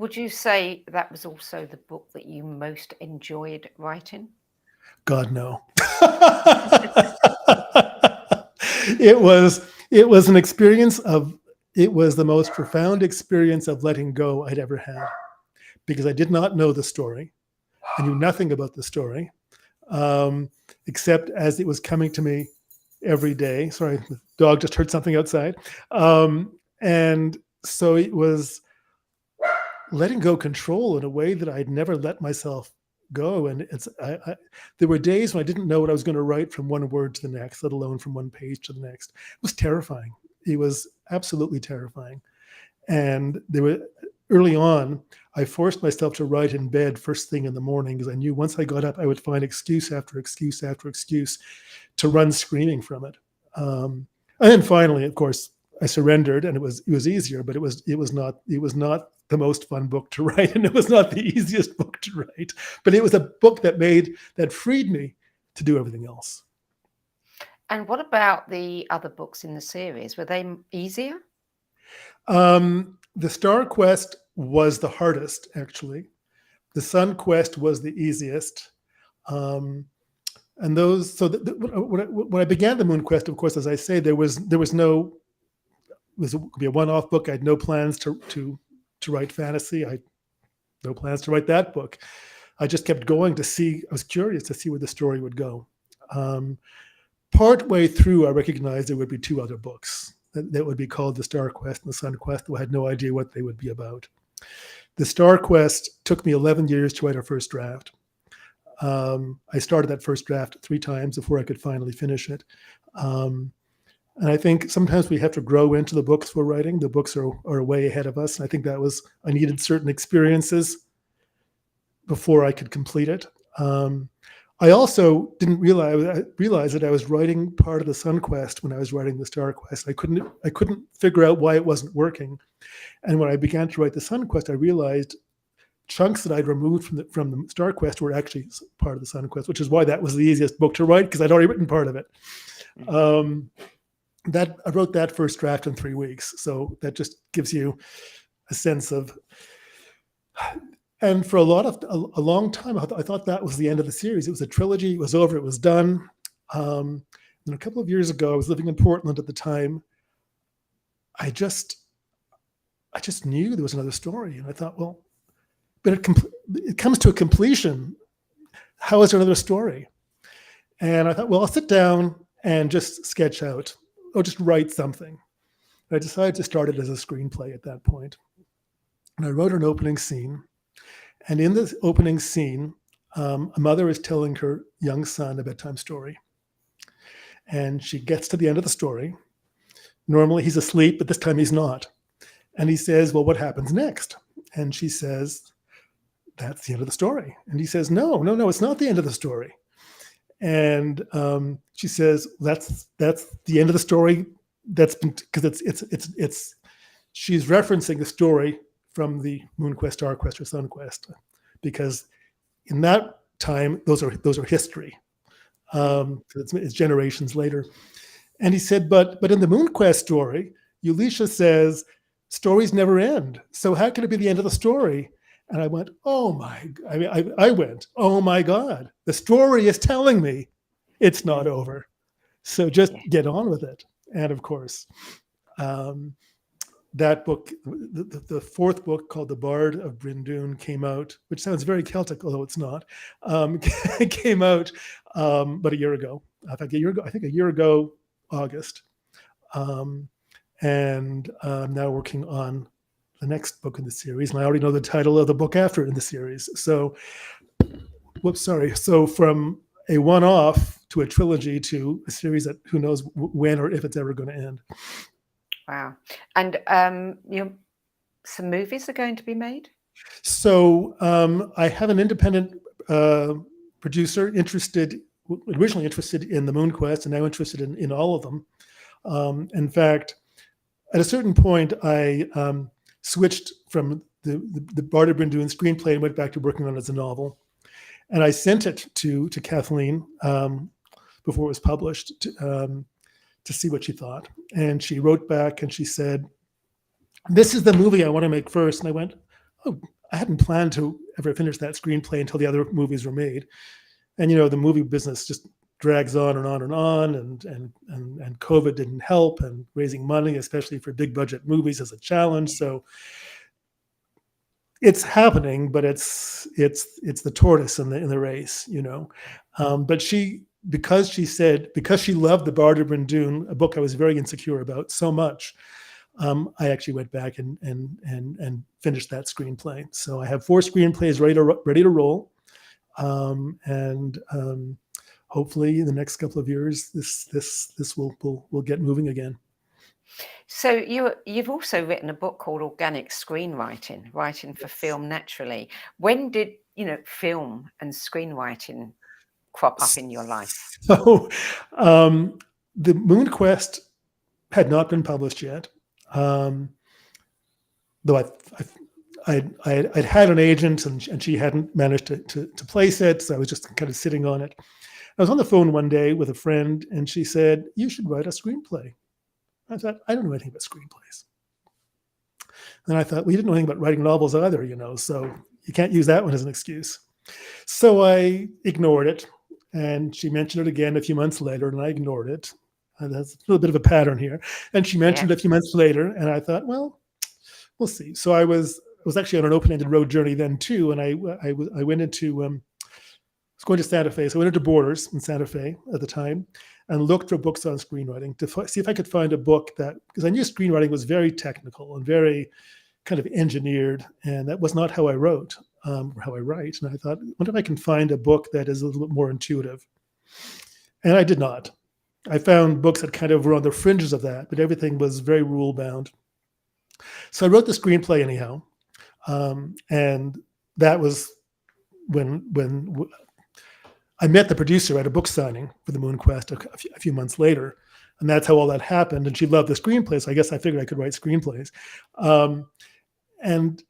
[SPEAKER 3] Would you say that was also the book that you most enjoyed writing?
[SPEAKER 4] God, no. It was an experience of, it was the most profound experience of letting go I'd ever had, because I did not know the story. I knew nothing about the story, except as it was coming to me every day. Sorry, the dog just heard something outside. And so it was letting go control in a way that I'd never let myself go. And there were days when I didn't know what I was going to write from one word to the next, let alone from one page to the next. It was terrifying. It was absolutely terrifying. And early on, I forced myself to write in bed first thing in the morning, because I knew once I got up, I would find excuse after excuse after excuse to run screaming from it. And then finally, of course, I surrendered, and it was easier, but it was not the most fun book to write, and it was not the easiest book to write. But it was a book that freed me to do everything else.
[SPEAKER 3] And what about the other books in the series? Were they easier?
[SPEAKER 4] The Star Quest was the hardest, actually. The Sun Quest was the easiest. And those, so when I began the Moon Quest, of course, as I say, there was no, it would be a one-off book. I had no plans to write fantasy. I had no plans to write that book. I just kept going to see, I was curious to see where the story would go. Partway through, I recognized there would be two other books that would be called The Star Quest and The Sun Quest, though I had no idea what they would be about. The Star Quest took me 11 years to write our first draft. I started that first draft 3 times before I could finally finish it. And I think sometimes we have to grow into the books we're writing. The books are way ahead of us. And I think I needed certain experiences before I could complete it. I also didn't realize that I was writing part of the Sun Quest when I was writing the Star Quest. I couldn't figure out why it wasn't working. And when I began to write the Sun Quest, I realized chunks that I'd removed from the Star Quest were actually part of the Sun Quest, which is why that was the easiest book to write, because I'd already written part of it. I wrote that first draft in 3 weeks. So that just gives you a sense of, and for a long time, I thought that was the end of the series. It was a trilogy. It was over. It was done. And a couple of years ago, I was living in Portland at the time. I just knew there was another story. And I thought, well, but it comes to a completion. How is there another story? And I thought, well, I'll sit down and just sketch out, or just write something. And I decided to start it as a screenplay at that point. And I wrote an opening scene. And in this opening scene, a mother is telling her young son a bedtime story. And she gets to the end of the story. Normally he's asleep, but this time he's not. And he says, well, what happens next? And she says, that's the end of the story. And he says, no, it's not the end of the story. And she says, that's the end of the story. That's because she's referencing the story from the Moon Quest, Star Quest, or Sun Quest, because in that time those are history. It's generations later. And he said, but in the Moon Quest story, Elisha says stories never end. So how can it be the end of the story? And I went, oh my! I went, oh my God! The story is telling me it's not over. So just get on with it. And of course, that book, the fourth book called The Bard of Bryndoon, came out, which sounds very Celtic, although it's not. It came out about a year ago. I think a year ago, August. And I'm now working on the next book in the series, and I already know the title of the book after in the series. So, So from a one-off to a trilogy to a series that who knows when or if it's ever going to end.
[SPEAKER 3] Wow. And some movies are going to be made?
[SPEAKER 4] So I have an independent producer originally interested in the Moon Quest, and now interested in all of them. In fact, at a certain point, I switched from the Bard of Bryndoon screenplay and went back to working on it as a novel. And I sent it to Kathleen before it was published to see what she thought. And she wrote back and she said, this is the movie I want to make first. And I went, oh, I hadn't planned to ever finish that screenplay until the other movies were made. And, you know, the movie business just drags on and on and on, and COVID didn't help, and raising money, especially for big budget movies, is a challenge. So it's happening, but it's the tortoise in the race, you know. But because she loved The Bard of Bryndoon, a book I was very insecure about so much, I actually went back and finished that screenplay. So I have 4 screenplays ready to roll, and hopefully in the next couple of years, this will get moving again.
[SPEAKER 3] So you've also written a book called Organic Screenwriting, Writing for Film Naturally. When did, film and screenwriting crop up in your life?
[SPEAKER 4] So the Moon Quest had not been published yet, though I'd had an agent, and she hadn't managed to place it, so I was just kind of sitting on it. I was on the phone one day with a friend, and she said, "You should write a screenplay." I thought, I don't know anything about screenplays. And I thought, well, you didn't know anything about writing novels either, so you can't use that one as an excuse. So I ignored it, and she mentioned it again a few months later, and I ignored it. And that's a little bit of a pattern here. And she mentioned it a few months later, and I thought, well, we'll see. So I was actually on an open-ended road journey then too, and I went into I was going to Santa Fe, so I went into Borders in Santa Fe at the time, and looked for books on screenwriting to see if I could find a book because I knew screenwriting was very technical and very kind of engineered, and that was not how I wrote, or how I write. And I thought, I wonder if I can find a book that is a little bit more intuitive. And I did not. I found books that kind of were on the fringes of that, but everything was very rule bound. So I wrote the screenplay anyhow, and that was when I met the producer at a book signing for the Moon Quest a few months later, and that's how all that happened. And she loved the screenplay, so I guess I figured I could write screenplays, and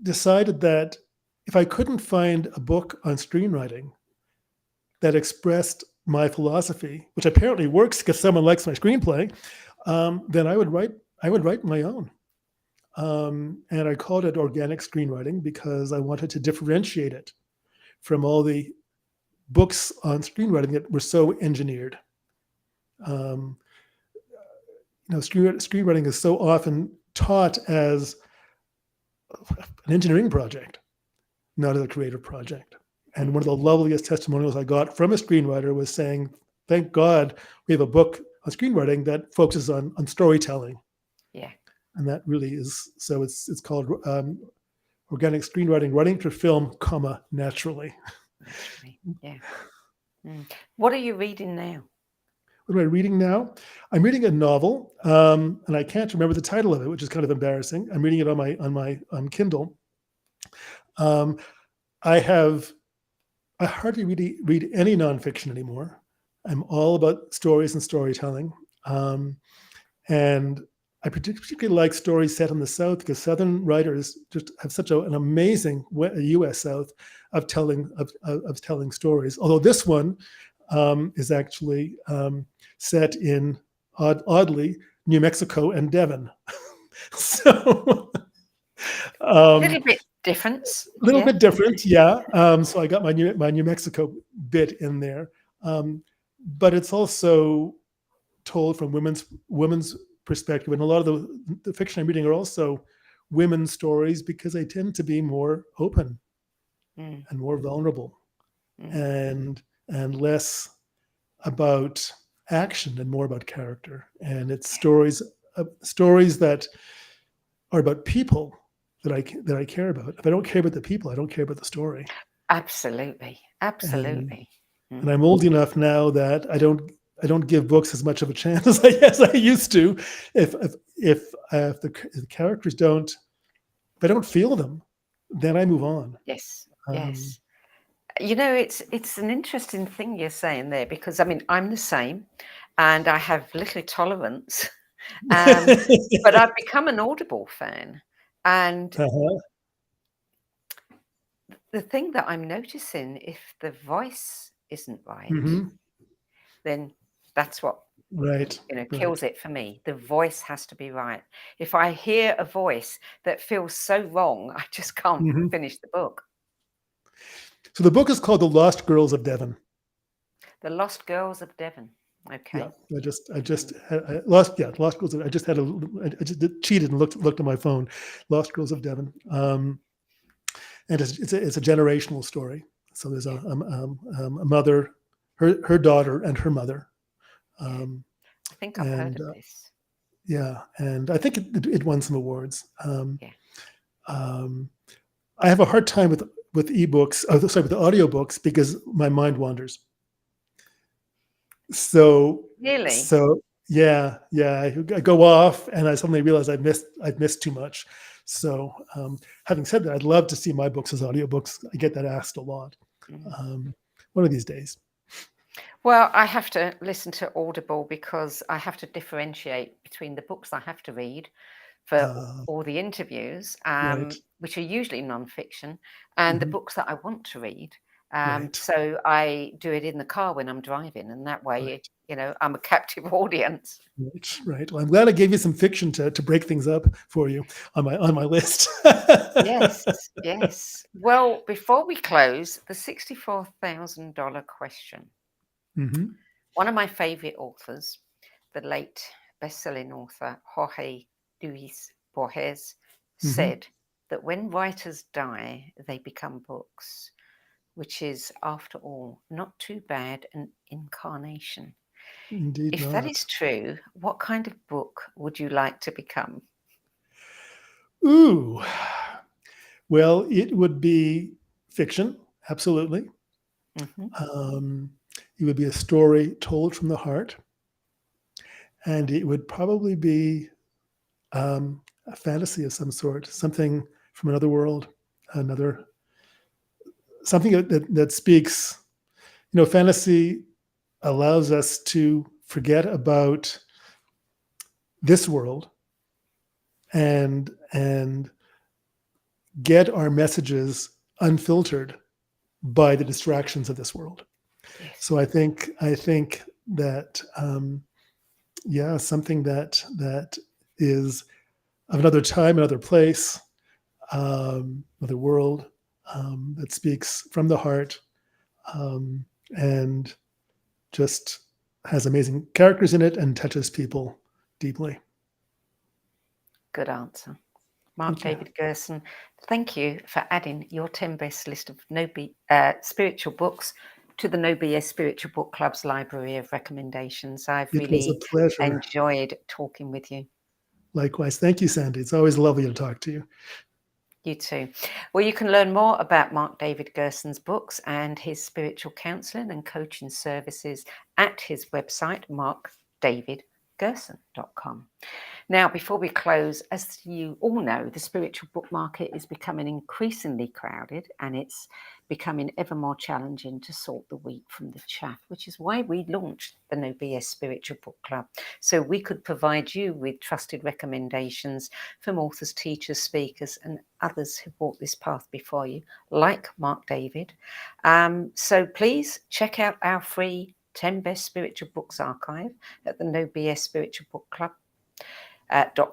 [SPEAKER 4] decided that if I couldn't find a book on screenwriting that expressed my philosophy, which apparently works because someone likes my screenplay, then I would write my own. And I called it Organic Screenwriting because I wanted to differentiate it from all the books on screenwriting that were so engineered. Screenwriting is so often taught as an engineering project, not as a creative project. And one of the loveliest testimonials I got from a screenwriter was saying, "Thank God we have a book on screenwriting that focuses on storytelling."
[SPEAKER 3] Yeah.
[SPEAKER 4] And that really is, so it's called Organic Screenwriting, Writing for Film, Naturally.
[SPEAKER 3] Yeah. What are you reading now?
[SPEAKER 4] What am I reading now? I'm reading a novel, and I can't remember the title of it, which is kind of embarrassing. I'm reading it on my Kindle. I hardly really read any nonfiction anymore. I'm all about stories and storytelling, and I particularly like stories set in the South because Southern writers just have such an amazing U.S. South of telling stories. Although this one is actually set in, oddly, New Mexico and Devon. So
[SPEAKER 3] a little bit different.
[SPEAKER 4] A little bit different, yeah. So I got my New Mexico bit in there, but it's also told from women's perspective, and a lot of the fiction I'm reading are also women's stories because they tend to be more open and more vulnerable, and less about action and more about character. And it's stories that are about people that I care about. If I don't care about the people, I don't care about the story.
[SPEAKER 3] Absolutely.
[SPEAKER 4] And I'm old enough now that I don't give books as much of a chance as I used to. If the characters if I don't feel them, then I move on.
[SPEAKER 3] Yes. Yes. It's an interesting thing you're saying there, because I'm the same, and I have little tolerance, but I've become an Audible fan, and the thing that I'm noticing, if the voice isn't right, then that's what
[SPEAKER 4] Right. Right.
[SPEAKER 3] kills it for me. The voice has to be right. If I hear a voice that feels so wrong, I just can't
[SPEAKER 4] Mhm.
[SPEAKER 3] finish the book.
[SPEAKER 4] So the book is called The Lost Girls of Devon.
[SPEAKER 3] The Lost Girls of Devon. Okay.
[SPEAKER 4] Yeah, Lost Girls. I just cheated and looked at my phone. Lost Girls of Devon, and it's a generational story. So there's a mother, her daughter, and her mother.
[SPEAKER 3] I think I've heard
[SPEAKER 4] and
[SPEAKER 3] of this.
[SPEAKER 4] yeah, and I think it won some awards.
[SPEAKER 3] Yeah.
[SPEAKER 4] I have a hard time with ebooks. With the audiobooks because my mind wanders. So
[SPEAKER 3] Really?
[SPEAKER 4] yeah, I go off and I suddenly realize I've missed too much. So having said that, I'd love to see my books as audiobooks. I get that asked a lot. One of these days.
[SPEAKER 3] Well, I have to listen to Audible because I have to differentiate between the books I have to read for all the interviews,
[SPEAKER 4] Right.
[SPEAKER 3] which are usually nonfiction, and the
[SPEAKER 4] Mhm.
[SPEAKER 3] books that I want to read.
[SPEAKER 4] Right.
[SPEAKER 3] So I do it in the car when I'm driving, and that way, I'm a captive audience.
[SPEAKER 4] Right. Well, I'm glad I gave you some fiction to break things up for you on my list.
[SPEAKER 3] Yes, yes. Well, before we close, the $64,000 question.
[SPEAKER 4] Mhm.
[SPEAKER 3] One of my favorite authors, the late best-selling author Jorge Luis Borges, said that when writers die, they become books, which is, after all, not too bad an incarnation.
[SPEAKER 4] Indeed
[SPEAKER 3] If that
[SPEAKER 4] not.
[SPEAKER 3] is true, what kind of book would you like to become?
[SPEAKER 4] Ooh. Well, it would be fiction, absolutely. It would be a story told from the heart, and it would probably be a fantasy of some sort, something from another world, something that speaks. Fantasy allows us to forget about this world and get our messages unfiltered by the distractions of this world.
[SPEAKER 3] Yes.
[SPEAKER 4] So I think that something that is of another time, another place, another world, that speaks from the heart, and just has amazing characters in it and touches people deeply.
[SPEAKER 3] Good answer. Mark David Gerson, thank you for adding your 10 best list of spiritual books to the No BS Spiritual Book Club's library of recommendations. I've
[SPEAKER 4] It was a
[SPEAKER 3] really
[SPEAKER 4] pleasure.
[SPEAKER 3] enjoyed talking with you.
[SPEAKER 4] Likewise. Thank you, Sandy. It's always lovely to talk to you.
[SPEAKER 3] You too. Well, you can learn more about Mark David Gerson's books and his spiritual counseling and coaching services at his website, markdavidgerson.com. Now, before we close, as you all know, the spiritual book market is becoming increasingly crowded and it's becoming ever more challenging to sort the wheat from the chaff, which is why we launched the No BS Spiritual Book Club. So we could provide you with trusted recommendations from authors, teachers, speakers, and others who walked this path before you, like Mark David. So please check out our free 10 Best Spiritual Books archive at the No BS Spiritual Book Club.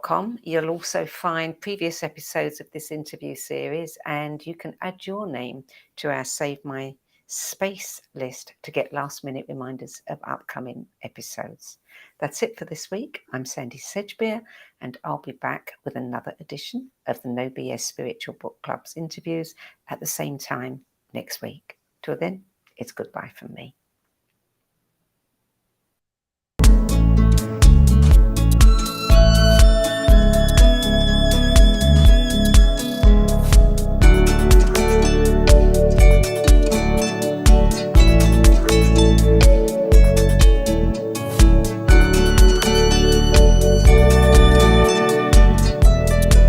[SPEAKER 3] .com. You'll also find previous episodes of this interview series, and you can add your name to our Save My Space list to get last-minute reminders of upcoming episodes. That's it for this week. I'm Sandy Sedgbeer, and I'll be back with another edition of the No BS Spiritual Book Club's interviews at the same time next week. Till then, it's goodbye from me.